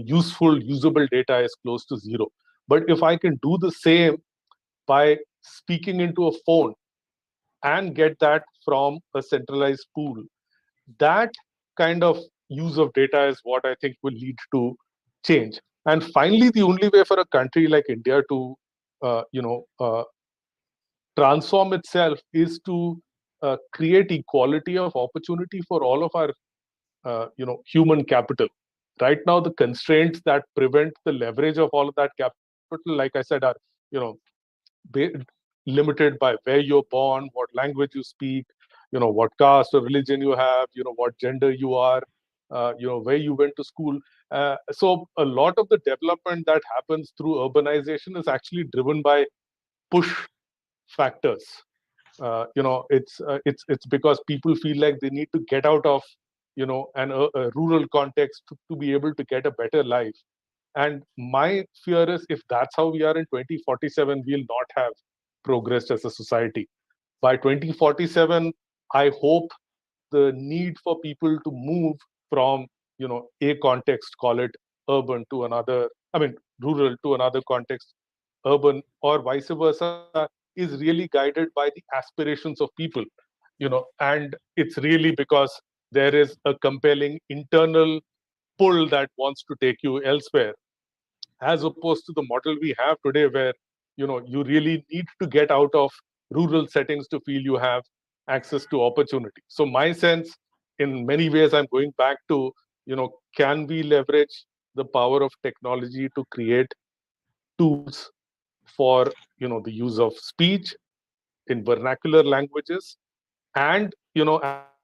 useful, usable data is close to zero. But if I can do the same by speaking into a phone and get that from a centralized pool, that kind of use of data is what I think will lead to change. And finally, the only way for a country like India to, transform itself is to create equality of opportunity for all of our, human capital. Right now, the constraints that prevent the leverage of all of that capital, like I said, are, limited by where you're born, what language you speak, what caste or religion you have, what gender you are, where you went to school. So a lot of the development that happens through urbanization is actually driven by push factors. It's because people feel like they need to get out of, a rural context to be able to get a better life. And my fear is, if that's how we are in 2047, we'll not have progressed as a society. By 2047, I hope the need for people to move from, a context, call it urban, to another, rural to another context, urban, or vice versa, is really guided by the aspirations of people, and it's really because there is a compelling internal pull that wants to take you elsewhere, as opposed to the model we have today, where you really need to get out of rural settings to feel you have access to opportunity. So my sense, in many ways, I'm going back to, can we leverage the power of technology to create tools for, the use of speech in vernacular languages, and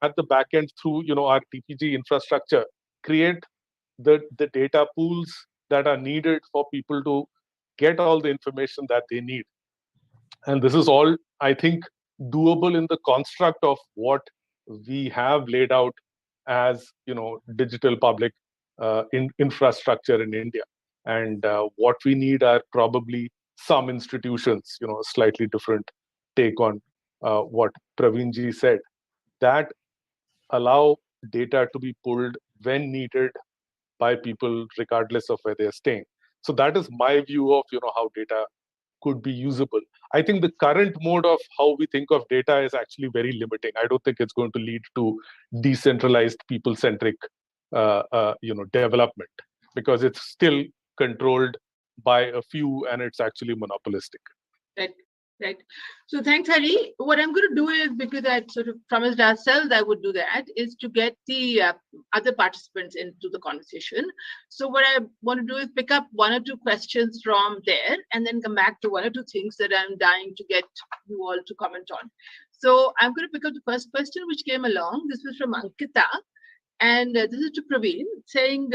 at the back end through, our TPG infrastructure, create the data pools that are needed for people to get all the information that they need. And this is all, I think, doable in the construct of what we have laid out as, digital public infrastructure in India. And what we need are probably some institutions, slightly different take on what Praveenji said, that allow data to be pulled when needed by people regardless of where they're staying. So that is my view of, how data could be usable. I think the current mode of how we think of data is actually very limiting. I don't think it's going to lead to decentralized, people-centric, development, because it's still controlled by a few and it's actually monopolistic. Right. So thanks, Hari. What I'm going to do is, because I sort of promised ourselves I would do that, is to get the other participants into the conversation. So what I want to do is pick up one or two questions from there and then come back to one or two things that I'm dying to get you all to comment on. So I'm going to pick up the first question which came along. This was from Ankita. And this is to Praveen, saying,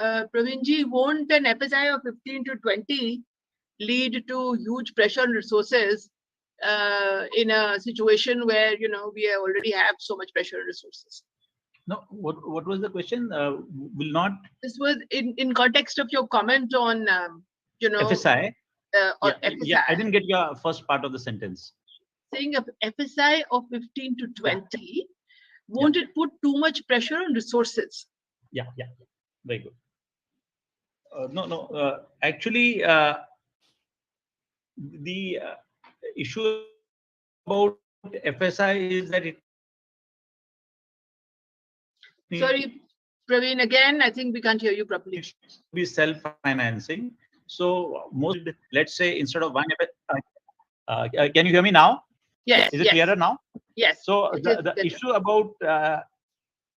Praveenji, won't an FSI of 15 to 20 lead to huge pressure on resources in a situation where, we already have so much pressure on resources? No, what was the question? Will not? This was in context of your comment on, FSI? FSI. Yeah, I didn't get your first part of the sentence. Saying a FSI of 15 to 20, won't it put too much pressure on resources? Yeah. Very good. No. Actually, the issue about FSI is that it Sorry, Praveen, again, I think we can't hear you properly. Be self-financing. So most, let's say instead of one, can you hear me now? Yes. Is it clearer now? Yes. So the issue about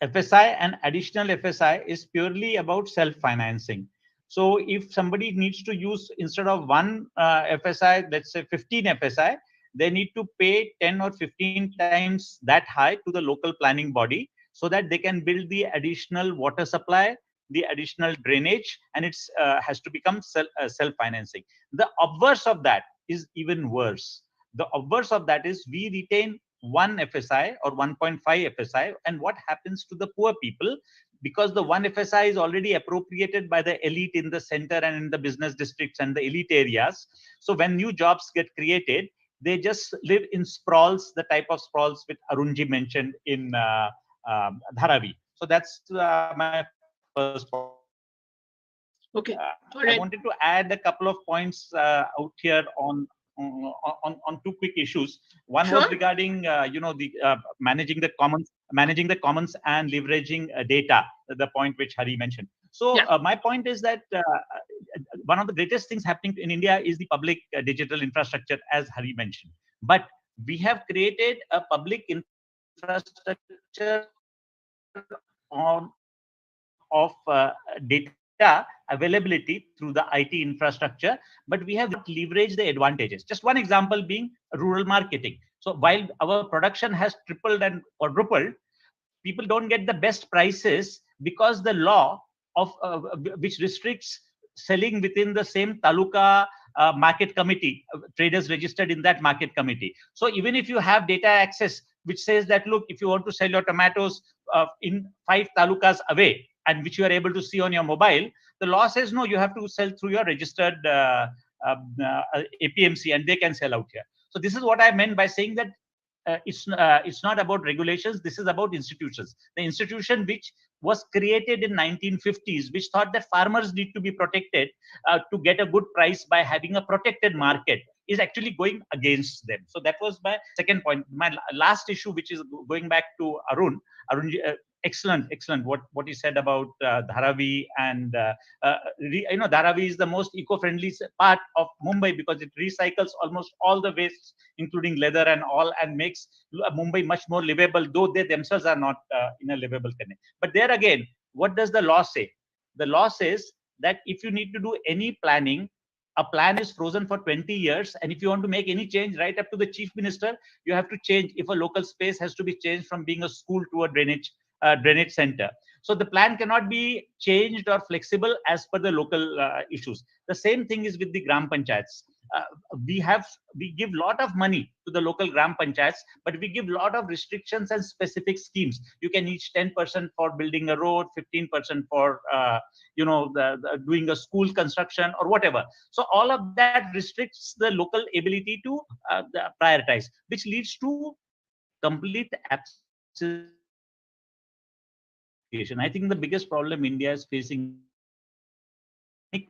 FSI and additional FSI is purely about self-financing. So if somebody needs to use, instead of one FSI, let's say 15 FSI, they need to pay 10 or 15 times that high to the local planning body so that they can build the additional water supply, the additional drainage, and it's has to become self-financing. The obverse of that is even worse. The obverse of that is we retain 1 FSI or 1.5 FSI, and what happens to the poor people, because the 1 FSI is already appropriated by the elite in the center and in the business districts and the elite areas. So when new jobs get created, they just live in sprawls, the type of sprawls which Arunji mentioned in Dharavi. So that's my first point. Okay. I wanted to add a couple of points out here on two quick issues. One was regarding managing the commons and leveraging data, the point which Hari mentioned. So my point is that one of the greatest things happening in India is the public digital infrastructure, as Hari mentioned. But we have created a public infrastructure of data availability through the IT infrastructure, but we have leveraged the advantages. Just one example being rural marketing. So while our production has tripled and quadrupled, people don't get the best prices because the law of which restricts selling within the same taluka market committee, traders registered in that market committee. So even if you have data access which says that, look, if you want to sell your tomatoes in 5 talukas away, and which you are able to see on your mobile, the law says no, you have to sell through your registered APMC, and they can sell out here. So this is what I meant by saying that it's not about regulations. This is about institutions. The institution which was created in 1950s, which thought that farmers need to be protected to get a good price by having a protected market, is actually going against them. So that was my second point. My last issue, which is going back to Arun, excellent what he said about Dharavi, and Dharavi is the most eco-friendly part of Mumbai because it recycles almost all the wastes, including leather and all, and makes Mumbai much more livable, though they themselves are not in a livable condition. But there again, what does the law say? The law says that if you need to do any planning, a plan is frozen for 20 years, and if you want to make any change right up to the chief minister, you have to change if a local space has to be changed from being a school to a drainage center. So the plan cannot be changed or flexible as per the local issues. The same thing is with the gram panchayats. We give lot of money to the local gram panchayats, but we give lot of restrictions and specific schemes. You can each 10% for building a road, 15% for doing a school construction or whatever. So all of that restricts the local ability to prioritize, which leads to complete absence. I think the biggest problem India is facing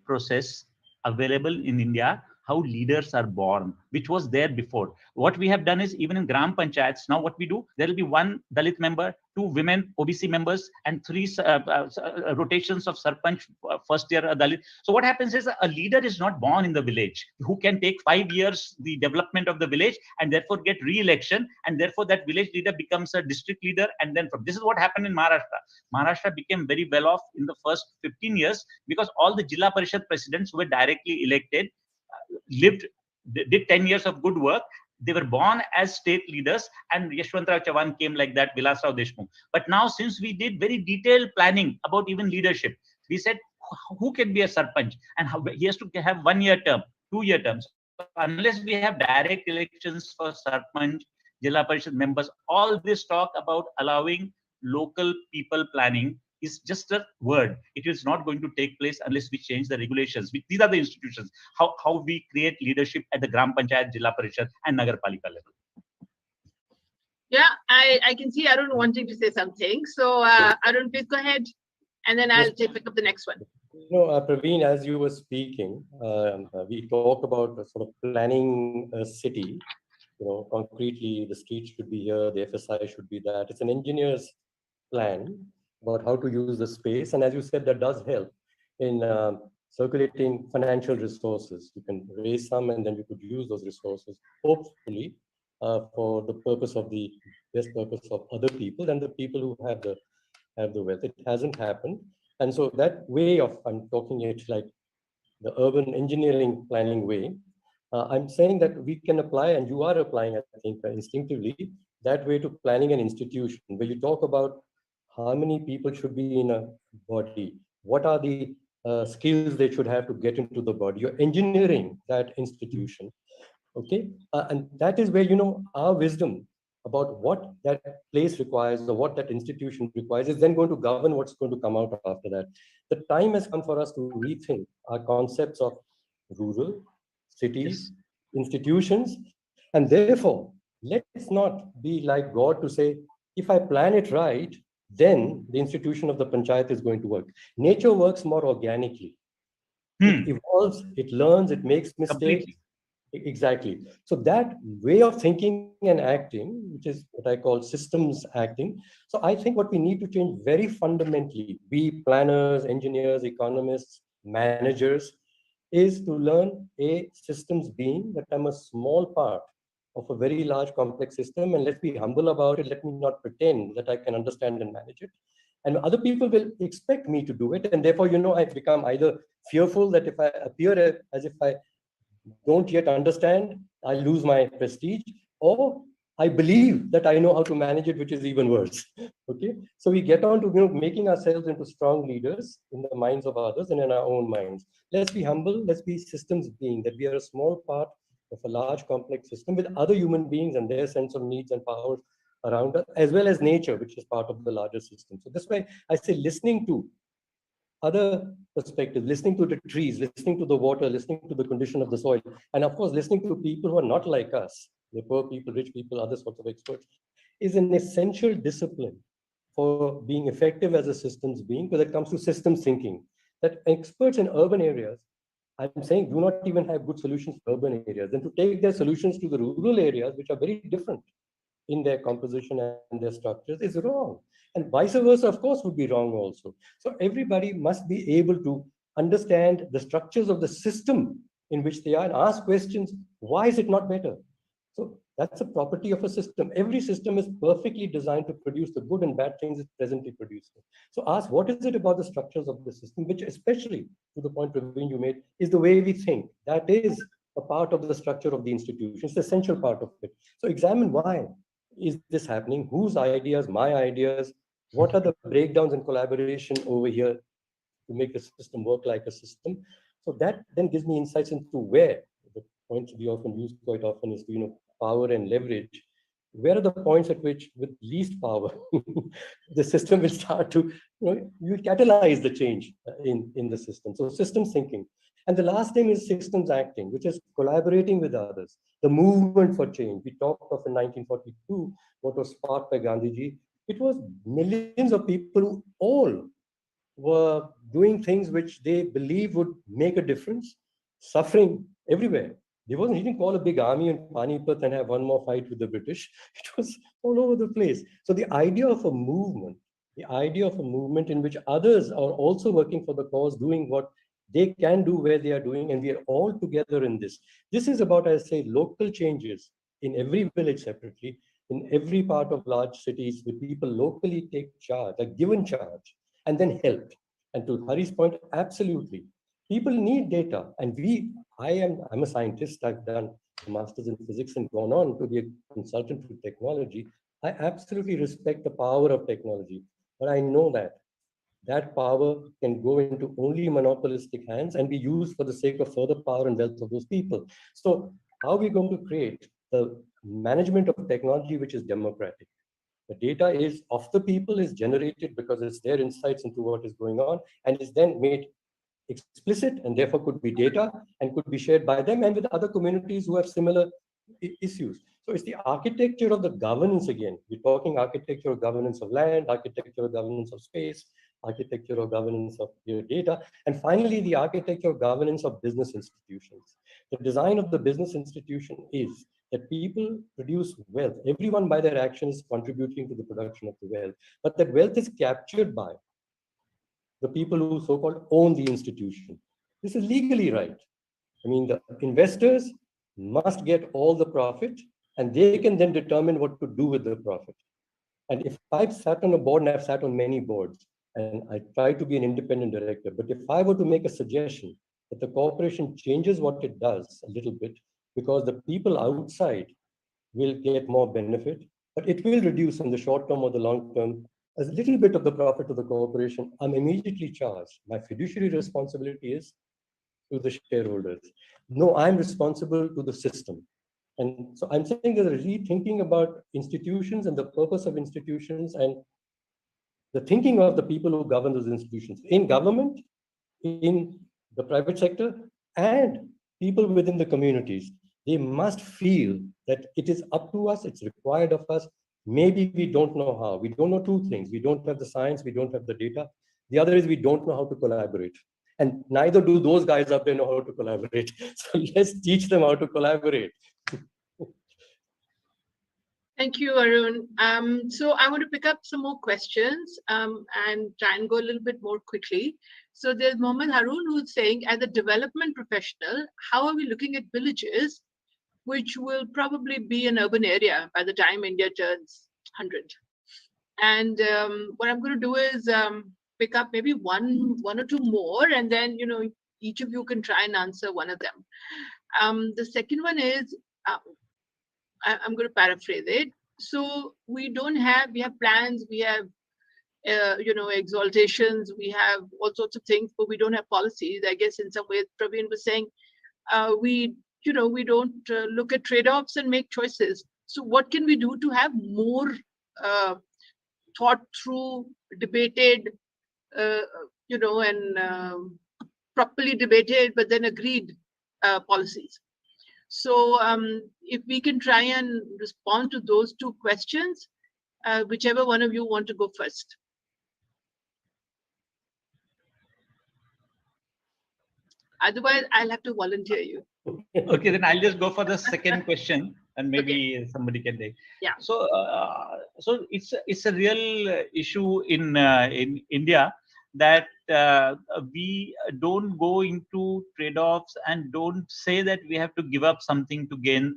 process available in India, how leaders are born, which was there before. What we have done is, even in gram panchayats, now what we do, there will be 1 Dalit member, 2 women OBC members, and 3 rotations of sarpanch, first year Dalit. So what happens is a leader is not born in the village who can take 5 years the development of the village and therefore get re-election, and therefore that village leader becomes a district leader. And then this is what happened in Maharashtra. Maharashtra became very well off in the first 15 years because all the Jilla Parishad presidents were directly elected, did 10 years of good work. They were born as state leaders, and Yashwantrao Chavan came like that, Vilasrao Deshmukh. But now, since we did very detailed planning about even leadership, we said who can be a sarpanch, and he has to have 1-year term, 2-year terms. So unless we have direct elections for sarpanch, Jilla Parishad members, all this talk about allowing local people planning is just a word. It is not going to take place unless we change the regulations. These are the institutions, how we create leadership at the Gram Panchayat, Jilla Parishad, and Nagarpalika level. Yeah, I can see Arun wanting to say something. So Arun, please go ahead, and then I'll pick up the next one. Praveen, as you were speaking, we talk about sort of planning a city. Concretely, the street should be here, the FSI should be that. It's an engineer's plan. about how to use the space. And as you said, that does help in circulating financial resources. You can raise some and then you could use those resources, hopefully, for the purpose of the best purpose of other people and the people who have the wealth. It hasn't happened. And so that way of, I'm talking it like the urban engineering planning way, I'm saying that we can apply, and you are applying, I think, instinctively, that way to planning an institution, where you talk about how many people should be in a body, what are the skills they should have to get into the body. You're engineering that institution, okay? And that is where, our wisdom about what that place requires or what that institution requires is then going to govern what's going to come out after that. The time has come for us to rethink our concepts of rural, cities, institutions, and therefore, let's not be like God to say, if I plan it right, then the institution of the panchayat is going to work. Nature works more organically. It evolves, it learns, it makes mistakes. Completely. Exactly. So that way of thinking and acting, which is what I call systems acting. So I think what we need to change very fundamentally, be planners, engineers, economists, managers, is to learn a systems being that I'm a small part of a very large complex system, and let's be humble about it. Let me not pretend that I can understand and manage it. And other people will expect me to do it. And therefore, I've become either fearful that if I appear as if I don't yet understand, I lose my prestige, or I believe that I know how to manage it, which is even worse. Okay, so we get on to making ourselves into strong leaders in the minds of others and in our own minds. Let's be humble. Let's be systems being that we are a small part of a large complex system with other human beings and their sense of needs and powers around us, as well as nature, which is part of the larger system. So this way, I say listening to other perspectives, listening to the trees, listening to the water, listening to the condition of the soil, and of course, listening to people who are not like us, the poor people, rich people, other sorts of experts, is an essential discipline for being effective as a systems being when it comes to systems thinking. That experts in urban areas, I'm saying, do not even have good solutions for urban areas, then to take their solutions to the rural areas, which are very different in their composition and their structures, is wrong. And vice versa, of course, would be wrong also. So everybody must be able to understand the structures of the system in which they are and ask questions, why is it not better? So that's a property of a system. Every system is perfectly designed to produce the good and bad things it's presently producing. So ask, what is it about the structures of the system, which especially to the point Praveen you made, is the way we think. That is a part of the structure of the institution. It's the essential part of it. So examine why is this happening? Whose ideas, my ideas? What are the breakdowns in collaboration over here to make the system work like a system? So that then gives me insights into where the points we often use quite often is power and leverage. Where are the points at which, with least power, the system will start to, you catalyze the change in the system. So systems thinking. And the last thing is systems acting, which is collaborating with others. The movement for change. We talked of in 1942, what was sparked by Gandhiji. It was millions of people who all were doing things which they believe would make a difference, suffering everywhere. He didn't call a big army in Panipat and have one more fight with the British. It was all over the place. So the idea of a movement in which others are also working for the cause, doing what they can do where they are doing, and we are all together in this. This is about, I say, local changes in every village separately, in every part of large cities, where people locally take charge, are given charge, and then helped. And to Hari's point, absolutely. People need data. And I'm a scientist. I've done a master's in physics and gone on to be a consultant with technology. I absolutely respect the power of technology. But I know that that power can go into only monopolistic hands and be used for the sake of further power and wealth of those people. So how are we going to create the management of technology which is democratic? The data is of the people, is generated because it's their insights into what is going on, and is then made explicit and therefore could be data and could be shared by them and with other communities who have similar issues. So it's the architecture of the governance again. We're talking architecture of governance of land, architecture of governance of space, architecture of governance of your data, and finally the architecture of governance of business institutions. The design of the business institution is that people produce wealth. Everyone by their actions is contributing to the production of the wealth, but that wealth is captured by the people who so-called own the institution. This is legally right. I mean, the investors must get all the profit and they can then determine what to do with the profit. And if I've sat on a board, and I've sat on many boards, and I try to be an independent director, but if I were to make a suggestion that the corporation changes what it does a little bit, because the people outside will get more benefit, but it will reduce in the short term or the long term a little bit of the profit to the corporation, I'm immediately charged. My fiduciary responsibility is to the shareholders. No, I'm responsible to the system. And so I'm saying there's a rethinking about institutions and the purpose of institutions and the thinking of the people who govern those institutions in government, in the private sector, and people within the communities. They must feel that it is up to us, it's required of us. Maybe we don't know how. We don't know two things. We don't have the science, we don't have the data. The other is we don't know how to collaborate. And neither do those guys up there know how to collaborate. So let's teach them how to collaborate. Thank you, Arun. So I want to pick up some more questions and try and go a little bit more quickly. So there's Mohammed Harun who's saying, as a development professional, how are we looking at villages, which will probably be an urban area by the time India turns 100? And what I'm going to do is pick up maybe one or two more, and then each of you can try and answer one of them. The second one is, I'm going to paraphrase it. So we have plans, we have exaltations, we have all sorts of things, but we don't have policies. I guess in some ways Praveen was saying we don't look at trade-offs and make choices. So what can we do to have more thought through, debated, and properly debated, but then agreed policies? So if we can try and respond to those two questions, whichever one of you want to go first. Otherwise, I'll have to volunteer you. Okay, then I'll just go for the second question, and maybe somebody can take. Yeah. So, so it's a real issue in India that we don't go into trade-offs and don't say that we have to give up something to gain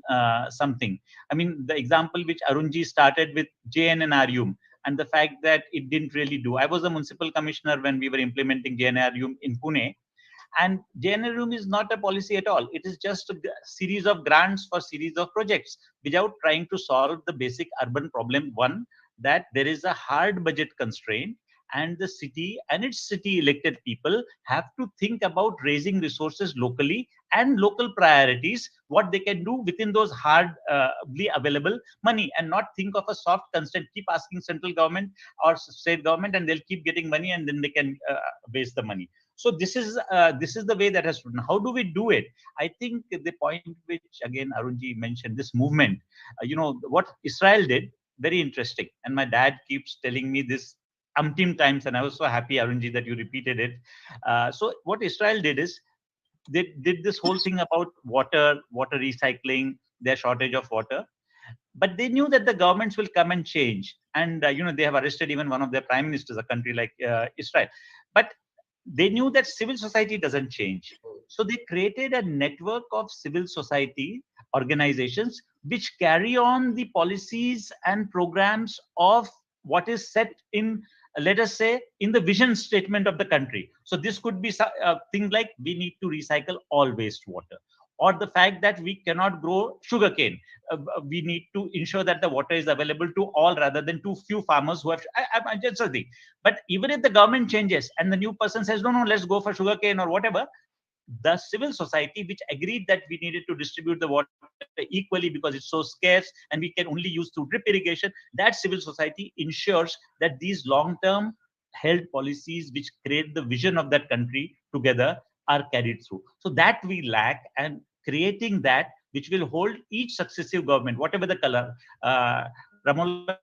something. I mean, the example which Arunji started with JNNRUM and the fact that it didn't really do. I was a municipal commissioner when we were implementing JNNRUM in Pune. And JNNRUM is not a policy at all. It is just a series of grants for series of projects without trying to solve the basic urban problem. One, that there is a hard budget constraint, and the city and its city elected people have to think about raising resources locally and local priorities, what they can do within those hardly available money, and not think of a soft constraint, keep asking central government or state government and they'll keep getting money and then they can waste the money. So this is the way that has to. How do we do it? I think the point which again Arunji mentioned, this movement, what Israel did, very interesting. And my dad keeps telling me this umpteen times, and I was so happy, Arunji, that you repeated it. So what Israel did is they did this whole thing about water recycling, their shortage of water. But they knew that the governments will come and change. And, they have arrested even one of their prime ministers, a country like Israel. But they knew that civil society doesn't change. So they created a network of civil society organizations which carry on the policies and programs of what is set in, let us say, in the vision statement of the country. So this could be things like we need to recycle all wastewater, or the fact that we cannot grow sugarcane. We need to ensure that the water is available to all rather than too few farmers who have. I just a thing. But even if the government changes and the new person says, no, let's go for sugarcane or whatever, the civil society, which agreed that we needed to distribute the water equally because it's so scarce and we can only use through drip irrigation, that civil society ensures that these long-term held policies which create the vision of that country together are carried through. So that we lack, and creating that which will hold each successive government, whatever the color, Ramola,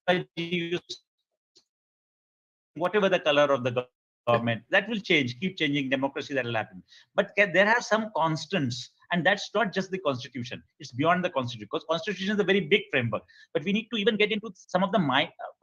whatever the color of the government, that will change, keep changing, democracy, that will happen. But there are some constants, And that's not just the constitution, it's beyond the constitution, because constitution is a very big framework, but we need to even get into some of the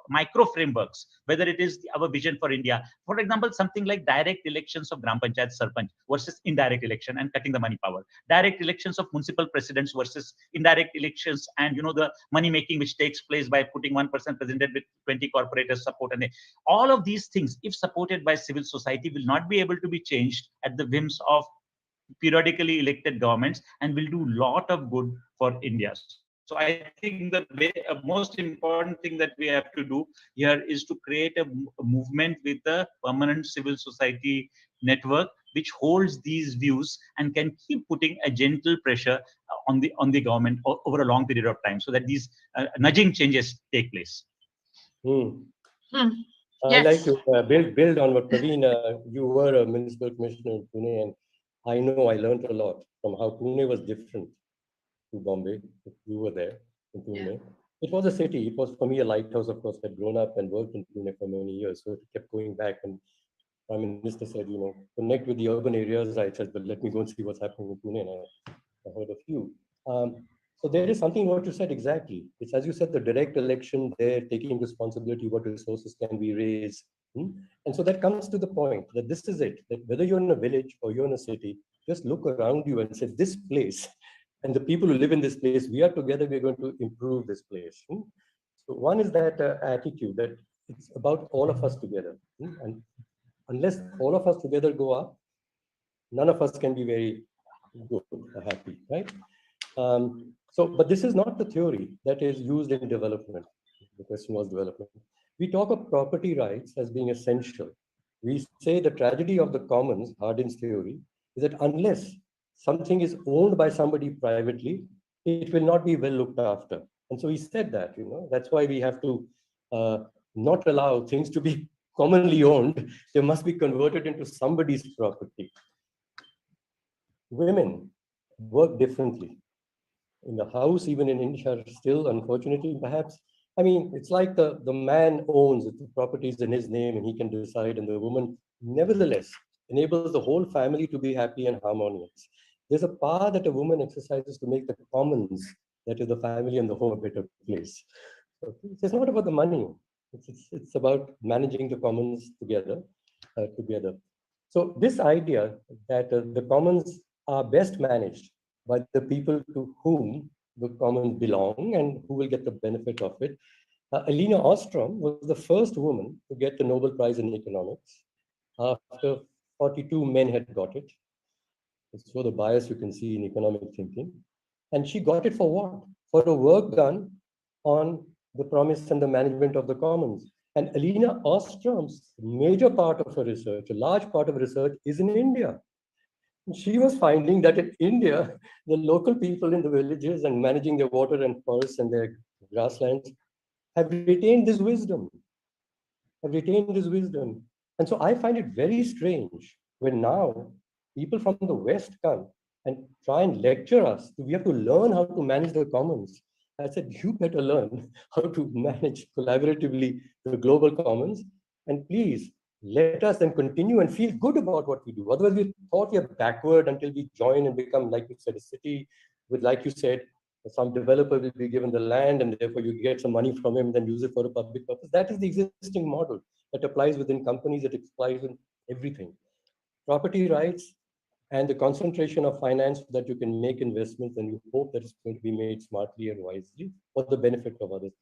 micro frameworks, whether it is our vision for India. For example, something like direct elections of Gram Panchayat Sarpanch versus indirect election and cutting the money power, direct elections of municipal presidents versus indirect elections, and the money making which takes place by putting one person president with 20 corporators support. And all of these things, if supported by civil society, will not be able to be changed at the whims of periodically elected governments, and will do a lot of good for India. So I think the most important thing that we have to do here is to create a movement with a permanent civil society network which holds these views and can keep putting a gentle pressure on the government over a long period of time, so that these nudging changes take place. I'd like to build on what Praveen, you were a municipal commissioner in Pune, and I know I learned a lot from how Pune was different to Bombay. If you were there in Pune. Yeah. It was a city. It was, for me, a lighthouse. Of course, I'd grown up and worked in Pune for many years, so it kept going back. And Prime Minister said, connect with the urban areas. I said, but let me go and see what's happening in Pune. And I heard a few. So there is something what you said exactly. It's, as you said, the direct election there, taking responsibility, what resources can we raise. And so that comes to the point that this is it, that whether you're in a village or you're in a city, just look around you and say, this place and the people who live in this place, we are together, we're going to improve this place. So one is that attitude that it's about all of us together. And unless all of us together go up, none of us can be very good or happy, right? But this is not the theory that is used in development. The question was development. We talk of property rights as being essential. We say the tragedy of the commons, Hardin's theory, is that unless something is owned by somebody privately, it will not be well looked after. And so he said that, that's why we have to not allow things to be commonly owned. They must be converted into somebody's property. Women work differently. In the house, even in India, still, unfortunately, perhaps, I mean, it's like the man owns it, the properties in his name, and he can decide, and the woman, nevertheless, enables the whole family to be happy and harmonious. There's a power that a woman exercises to make the commons, that is the family and the home, a better place. So it's not about the money. It's about managing the commons together. So this idea that the commons are best managed by the people to whom the commons belong and who will get the benefit of it. Alina Ostrom was the first woman to get the Nobel Prize in economics after 42 men had got it. So the bias you can see in economic thinking. And she got it for what? For the work done on the promise and the management of the commons. And Alina Ostrom's major part of her research, a large part of her research, is in India. She was finding that in India, the local people in the villages and managing their water and forests and their grasslands have retained this wisdom. And so I find it very strange when now people from the West come and try and lecture us. We have to learn how to manage the commons. I said, you better learn how to manage collaboratively the global commons. And please, let us then continue and feel good about what we do. Otherwise, we thought we are backward until we join and become, like you said, a city with, like you said, some developer will be given the land and therefore you get some money from him, then use it for a public purpose. That is the existing model that applies within companies, that applies in everything. Property rights and the concentration of finance so that you can make investments and you hope that it's going to be made smartly and wisely for the benefit of others.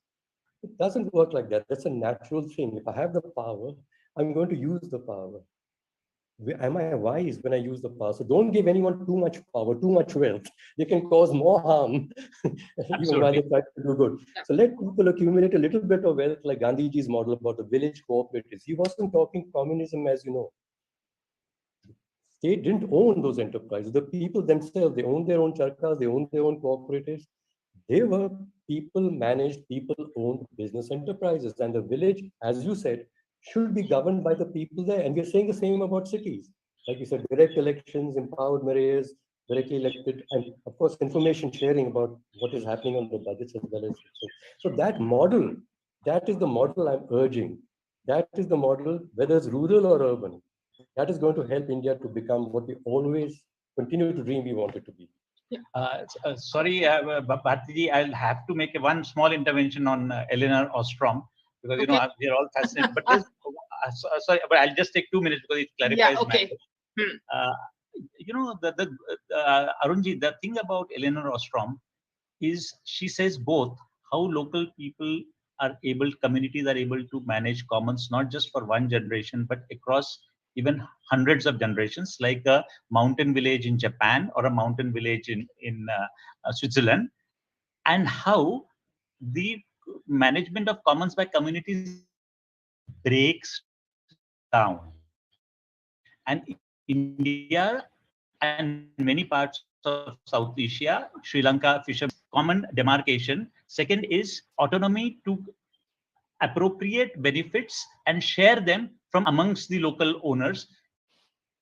It doesn't work like that. That's a natural thing. If I have the power, I'm going to use the power. Am I wise when I use the power? So don't give anyone too much power, too much wealth. They can cause more harm even while they try to do good. So let people accumulate a little bit of wealth, like Gandhiji's model about the village cooperatives. He wasn't talking communism, as you know. They didn't own those enterprises. The people themselves, they owned their own charkas, they owned their own cooperatives. They were people-managed, people-owned business enterprises. And the village, as you said, should be governed by the people there. And we're saying the same about cities. Like you said, direct elections, empowered mayors, directly elected, and of course, information sharing about what is happening on the budgets as well as. So that model, that is the model I'm urging. That is the model, whether it's rural or urban, that is going to help India to become what we always continue to dream we want it to be. Sorry, Bharti, I'll have to make one small intervention on Eleanor Ostrom, because Okay. we are all fascinated. But there's, sorry, but I'll just take 2 minutes because it clarifies. Yeah, okay. Arunji, the thing about Eleanor Ostrom is she says both how local people are able, communities are able to manage commons, not just for one generation, but across even hundreds of generations, like a mountain village in Japan or a mountain village in Switzerland, and how the management of commons by communities breaks down. And India and many parts of South Asia, Sri Lanka, fishermen, common demarcation. Second is autonomy to appropriate benefits and share them from amongst the local owners.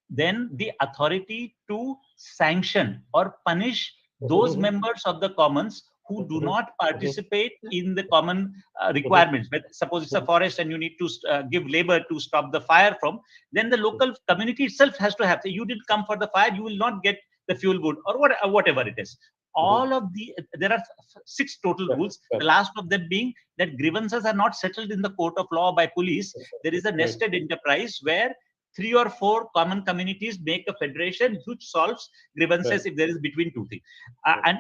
Then the authority to sanction or punish those members of the commons who do not participate in the common requirements. But suppose it's a forest and you need to give labor to stop the fire from, then the local community itself has to have, say, you didn't come for the fire, you will not get the fuel wood, or whatever it is. All of there are 6 total rules, the last of them being that grievances are not settled in the court of law by police. There is a nested enterprise where 3 or 4 common communities make a federation which solves grievances if there is between 2 things, and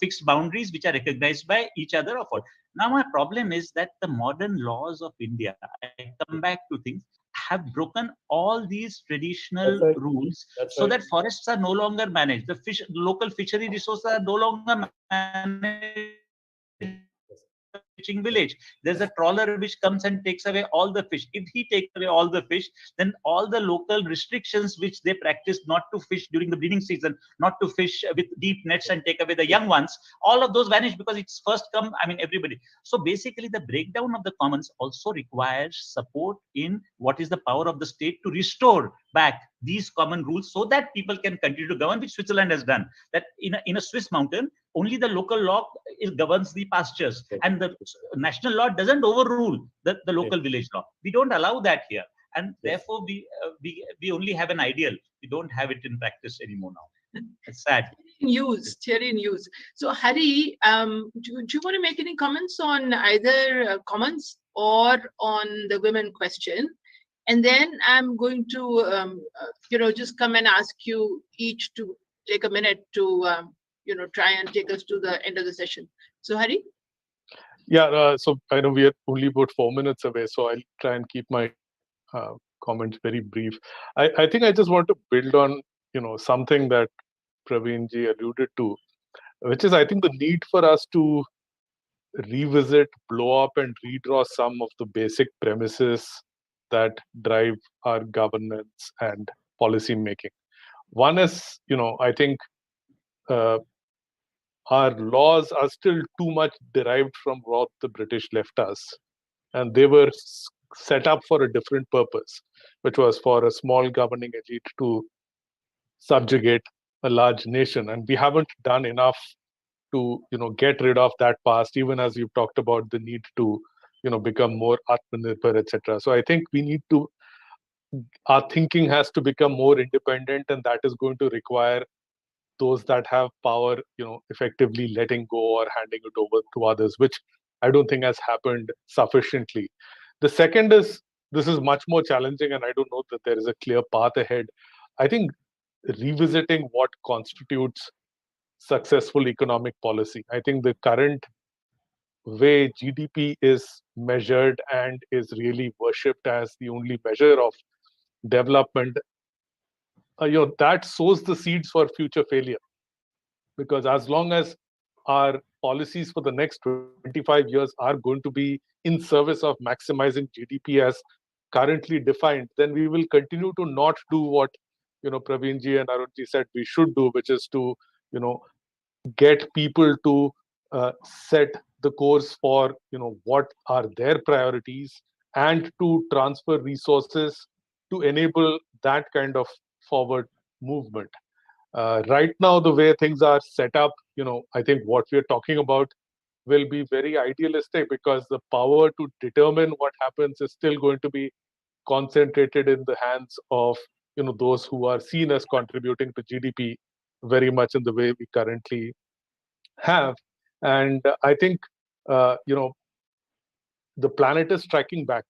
fixed boundaries which are recognized by each other of all. Now my problem is that the modern laws of India, I come back to things, have broken all these traditional rules, so that forests are no longer managed. The local fishery resources are no longer managed. Fishing village, there's a trawler which comes and takes away all the fish. If he takes away all the fish, then all the local restrictions which they practice, not to fish during the breeding season, not to fish with deep nets and take away the young ones, all of those vanish because it's first come, everybody. So basically the breakdown of the commons also requires support in what is the power of the state to restore back these common rules, so that people can continue to govern, which Switzerland has done. That in a Swiss mountain, only the local law governs the pastures, and the national law doesn't overrule the local village law. We don't allow that here, and therefore we only have an ideal. We don't have it in practice anymore now. It's sad. Theory in use. So Hari, do you want to make any comments on either commons or on the women question? And then I'm going to just come and ask you each to take a minute to try and take us to the end of the session. So Hari? Yeah, so I know we are only about 4 minutes away, so I'll try and keep my comments very brief. I think I just want to build on something that Praveenji alluded to, which is, I think, the need for us to revisit, blow up, and redraw some of the basic premises that drive our governance and policy making. One is, I think our laws are still too much derived from what the British left us. And they were set up for a different purpose, which was for a small governing elite to subjugate a large nation. And we haven't done enough to get rid of that past, even as you've talked about the need to become more Atmanirbhar, etc. So I think our thinking has to become more independent, and that is going to require those that have power, effectively letting go or handing it over to others, which I don't think has happened sufficiently. The second is, this is much more challenging, and I don't know that there is a clear path ahead. I think revisiting what constitutes successful economic policy. I think the current way GDP is measured and is really worshipped as the only measure of development, that sows the seeds for future failure. Because as long as our policies for the next 25 years are going to be in service of maximizing GDP as currently defined, then we will continue to not do what Praveenji and Arunji said we should do, which is to get people to set the course for what are their priorities, and to transfer resources to enable that kind of forward movement. Right now, the way things are set up, I think what we're talking about will be very idealistic, because the power to determine what happens is still going to be concentrated in the hands of those who are seen as contributing to GDP very much in the way we currently have. And I think, the planet is striking back.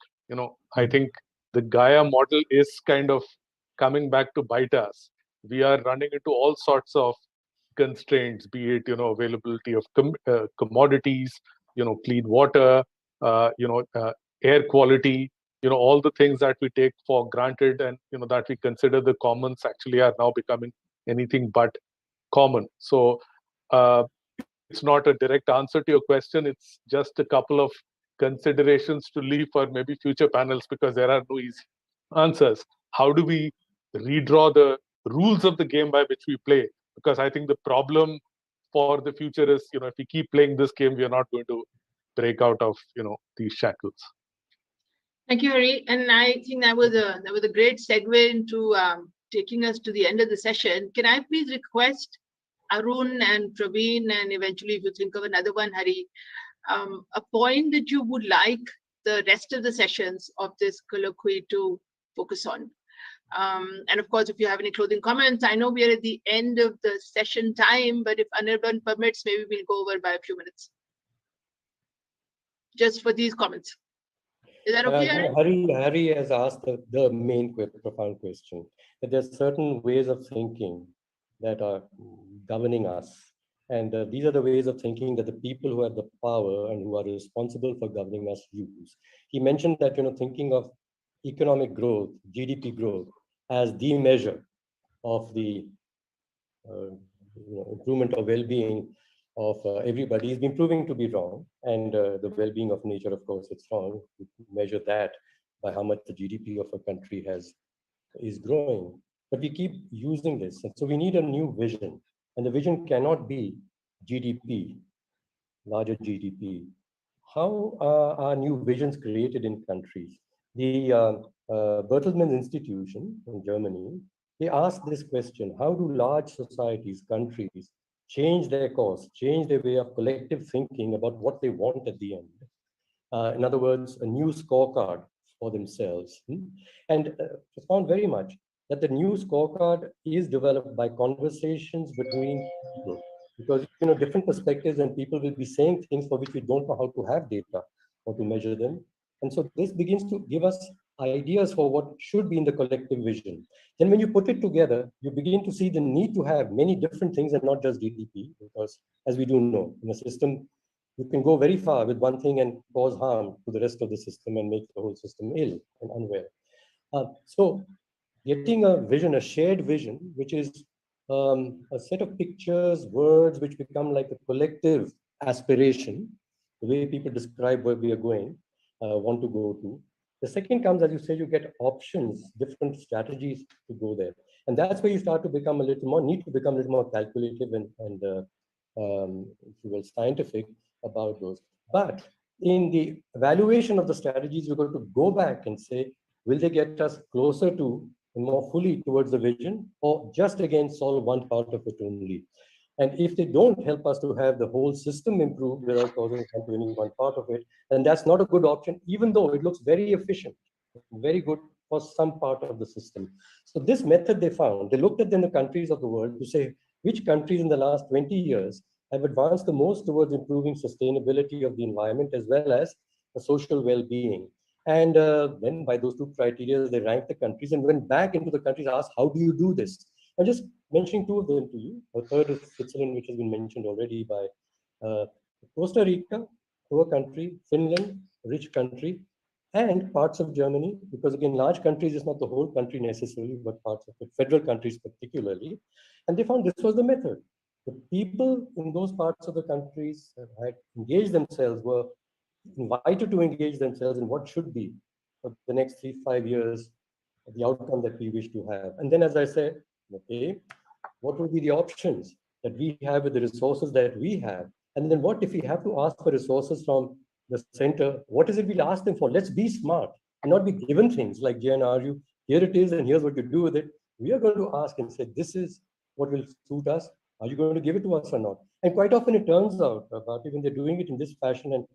I think the Gaia model is kind of coming back to bite us. We are running into all sorts of constraints, be it availability of commodities, clean water, air quality, all the things that we take for granted and that we consider the commons actually are now becoming anything but common. So it's not a direct answer to your question. It's just a couple of considerations to leave for maybe future panels, because there are no easy answers. How do we redraw the rules of the game by which we play? Because I think the problem for the future is, if we keep playing this game, we are not going to break out of, these shackles. Thank you, Hari. And I think that was a great segue into taking us to the end of the session. Can I please request Arun and Praveen, and eventually if you think of another one, Hari, a point that you would like the rest of the sessions of this colloquy to focus on. And of course, if you have any closing comments, I know we are at the end of the session time, but if Anirban permits, maybe we'll go over by a few minutes. Just for these comments. Is that okay, Hari has asked the main profound question, that there's certain ways of thinking that are governing us. And these are the ways of thinking that the people who have the power and who are responsible for governing us use. He mentioned that, thinking of economic growth, GDP growth, as the measure of the improvement of well-being of everybody is been proving to be wrong. And the well-being of nature, of course, it's wrong. We measure that by how much the GDP of a country is growing. But we keep using this. And so we need a new vision. And the vision cannot be GDP, larger GDP. How are new visions created in countries? The Bertelsmann Institution in Germany, they asked this question: how do large societies, countries, change their course, change their way of collective thinking about what they want at the end? In other words, a new scorecard for themselves. And I found very much that the new scorecard is developed by conversations between people, because different perspectives and people will be saying things for which we don't know how to have data or to measure them. And so this begins to give us ideas for what should be in the collective vision. Then when you put it together, you begin to see the need to have many different things and not just GDP, because as we do know, in a system, you can go very far with one thing and cause harm to the rest of the system and make the whole system ill and unwell. So getting a vision, a shared vision, which is a set of pictures, words, which become like a collective aspiration, the way people describe where we are going, want to go to. The second comes, as you say, you get options, different strategies to go there. And that's where you start to become need to become a little more calculative and if you will, scientific about those. But in the evaluation of the strategies, we're going to go back and say, will they get us closer to and more fully towards the vision, or just again solve one part of it only? And if they don't help us to have the whole system improve without causing harm to any one part of it, then that's not a good option, even though it looks very efficient, very good for some part of the system. So this method they found, they looked at the countries of the world to say which countries in the last 20 years have advanced the most towards improving sustainability of the environment as well as the social well-being. And then by those two criteria, they ranked the countries and went back into the countries, asked, how do you do this? I'm just mentioning two of them to you. A third is Switzerland, which has been mentioned already by Costa Rica, poor country, Finland, rich country, and parts of Germany, because again, large countries is not the whole country necessarily, but parts of it, federal countries particularly. And they found this was the method. The people in those parts of the countries had engaged themselves, were invited to engage themselves in what should be for the next 3-5 years, the outcome that we wish to have. And then, as I said, okay, what would be the options that we have with the resources that we have? And then what if we have to ask for resources from the center? What is it we'll ask them for? Let's be smart and not be given things like JNRU, here it is, and here's what you do with it. We are going to ask and say, this is what will suit us. Are you going to give it to us or not? And quite often it turns out, Bharti, when they're doing it in this fashion and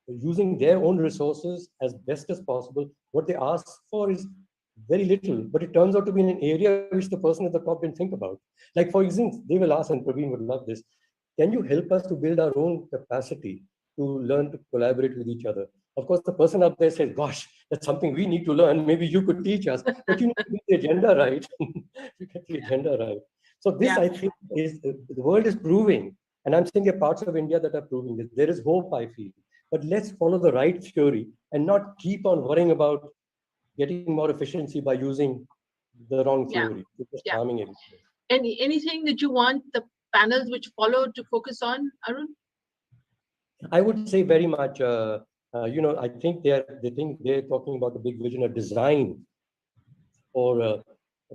using their own resources as best as possible, what they ask for is very little, but it turns out to be in an area which the person at the top didn't think about. Like, for instance, they will ask, and Praveen would love this, can you help us to build our own capacity to learn to collaborate with each other? Of course, the person up there says, gosh, that's something we need to learn. Maybe you could teach us, but you need to get the agenda right. You get the agenda right. So this, I think, is the world is proving, and I'm saying there are parts of India that are proving this. There is hope, I feel. But let's follow the right theory and not keep on worrying about getting more efficiency by using the wrong theory. It's just harming everything. Anything that you want the panels which follow to focus on, Arun? I would say very much, I think they're talking about the big vision of design for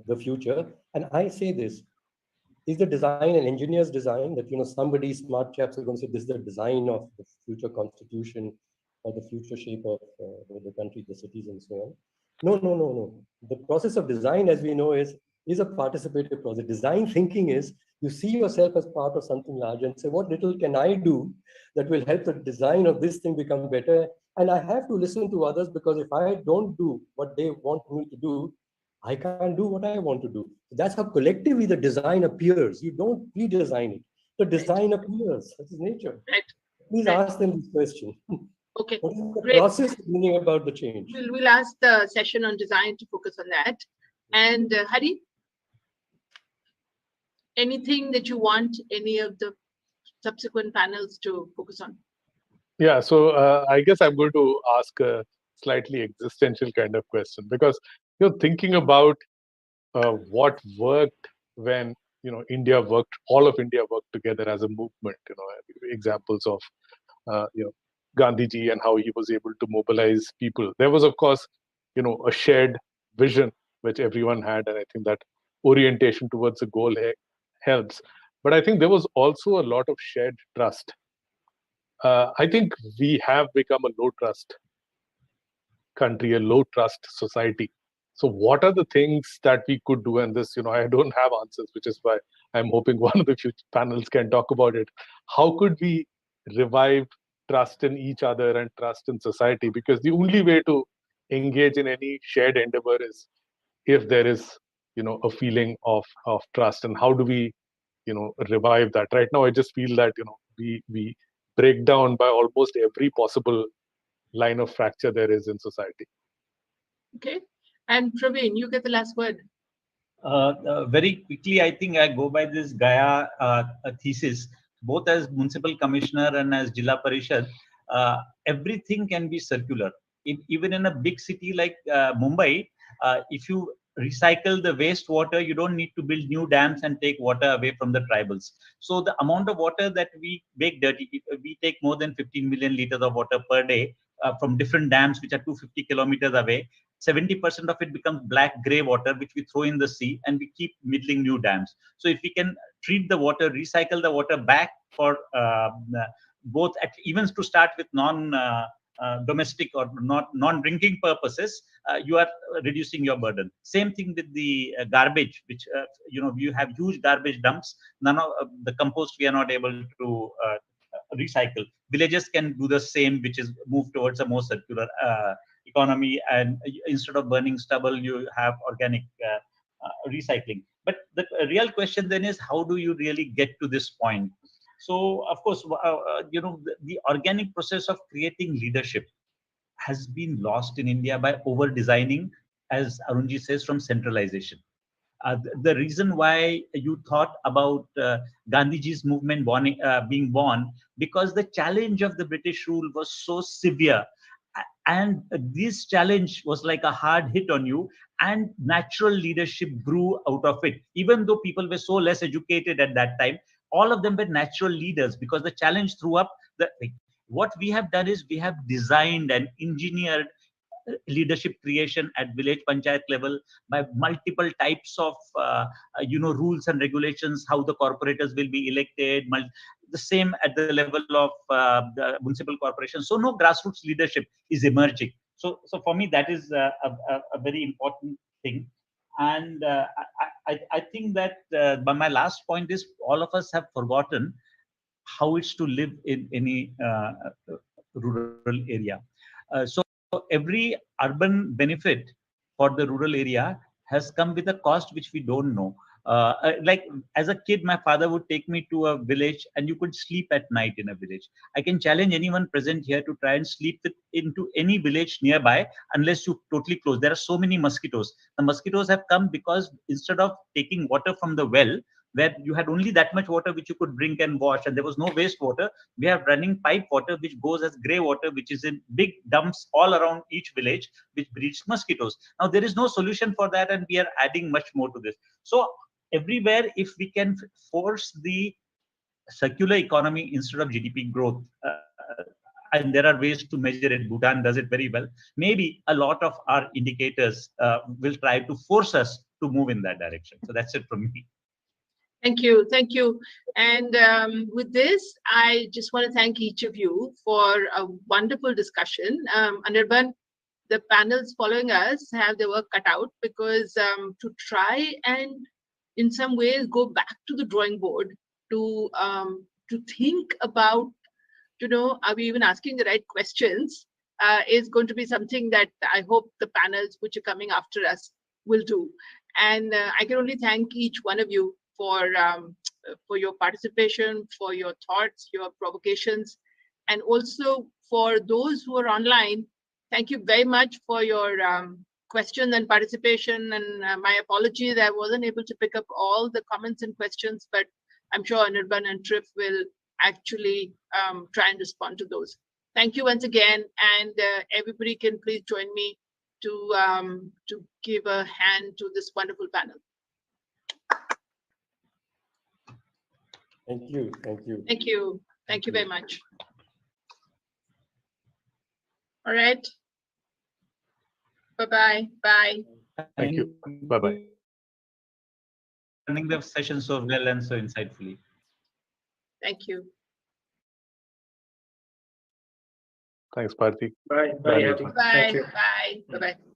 the future. And I say this, is the design an engineer's design that, somebody smart chaps are going to say this is the design of the future constitution or the future shape of the country, the cities and so on. No. The process of design, as we know, is a participative process. Design thinking is you see yourself as part of something larger and say, what little can I do that will help the design of this thing become better? And I have to listen to others, because if I don't do what they want me to do, I can't do what I want to do. That's how collectively the design appears. You don't redesign it. The design appears. That is nature. Right. Please ask them this question. Okay. What is the Great. process of bringing about the change? We'll ask the session on design to focus on that. And Hari, anything that you want any of the subsequent panels to focus on? Yeah, so I guess I'm going to ask a slightly existential kind of question, because you're thinking about what worked when all of India worked together as a movement. Examples of Gandhiji and how he was able to mobilize people. There was, of course, a shared vision which everyone had, and I think that orientation towards a goal helps. But I think there was also a lot of shared trust. I think we have become a low trust country, a low trust society. So what are the things that we could do? And this, I don't have answers, which is why I'm hoping one of the future panels can talk about it. How could we revive trust in each other and trust in society? Because the only way to engage in any shared endeavor is if there is, a feeling of trust. And how do we, revive that? Right now, I just feel that, we break down by almost every possible line of fracture there is in society. Okay. And Praveen, you get the last word. Very quickly, I think I go by this Gaya thesis, both as municipal commissioner and as Jilla Parishad. Everything can be circular. Even in a big city like Mumbai, if you recycle the wastewater, you don't need to build new dams and take water away from the tribals. So the amount of water that we make dirty, we take more than 15 million liters of water per day from different dams which are 250 kilometers away. 70% of it becomes black gray water, which we throw in the sea, and we keep middling new dams. So if we can treat the water, recycle the water back for both, even to start with domestic or non-drinking purposes, you are reducing your burden. Same thing with the garbage, which you have huge garbage dumps. None of the compost we are not able to recycle. Villages can do the same, which is move towards a more circular economy, and instead of burning stubble, you have organic recycling. But the real question then is, how do you really get to this point? So, of course, the organic process of creating leadership has been lost in India by over-designing, as Arunji says, from centralization. The reason why you thought about Gandhiji's movement being born, because the challenge of the British rule was so severe. And this challenge was like a hard hit on you, and natural leadership grew out of it. Even though people were so less educated at that time, all of them were natural leaders, because the challenge threw up. What we have done is we have designed and engineered leadership creation at village panchayat level by multiple types of rules and regulations, how the corporators will be elected, the same at the level of the municipal corporation. So no grassroots leadership is emerging. So for me, that is a very important thing. And I think that but my last point is, all of us have forgotten how it's to live in any rural area. So every urban benefit for the rural area has come with a cost which we don't know. Like as a kid, my father would take me to a village and you could sleep at night in a village. I can challenge anyone present here to try and sleep into any village nearby unless you totally close. There are so many mosquitoes. The mosquitoes have come because instead of taking water from the well, where you had only that much water which you could drink and wash, and there was no wastewater, we have running pipe water which goes as grey water, which is in big dumps all around each village, which breeds mosquitoes. Now there is no solution for that, and we are adding much more to this. So everywhere, if we can force the circular economy instead of GDP growth, and there are ways to measure it, Bhutan does it very well, maybe a lot of our indicators will try to force us to move in that direction. So that's it from me. Thank you. Thank you. And with this, I just want to thank each of you for a wonderful discussion. Anirban, the panels following us have their work cut out, because to try and in some ways go back to the drawing board to think about, are we even asking the right questions, is going to be something that I hope the panels which are coming after us will do. And I can only thank each one of you for your participation, for your thoughts, your provocations, and also for those who are online. Thank you very much for your questions and participation. And my apologies, I wasn't able to pick up all the comments and questions, but I'm sure Anirban and Tryst will actually try and respond to those. Thank you once again, and everybody can please join me to give a hand to this wonderful panel. Thank you. Thank you. Thank you. Thank you very much. All right. Bye-bye. Bye. Thank you. Bye-bye. Running the session so well and so insightfully. Thank you. Thanks, Bharti. Bye. Bye. Bye. Bye. Bye. Bye-bye.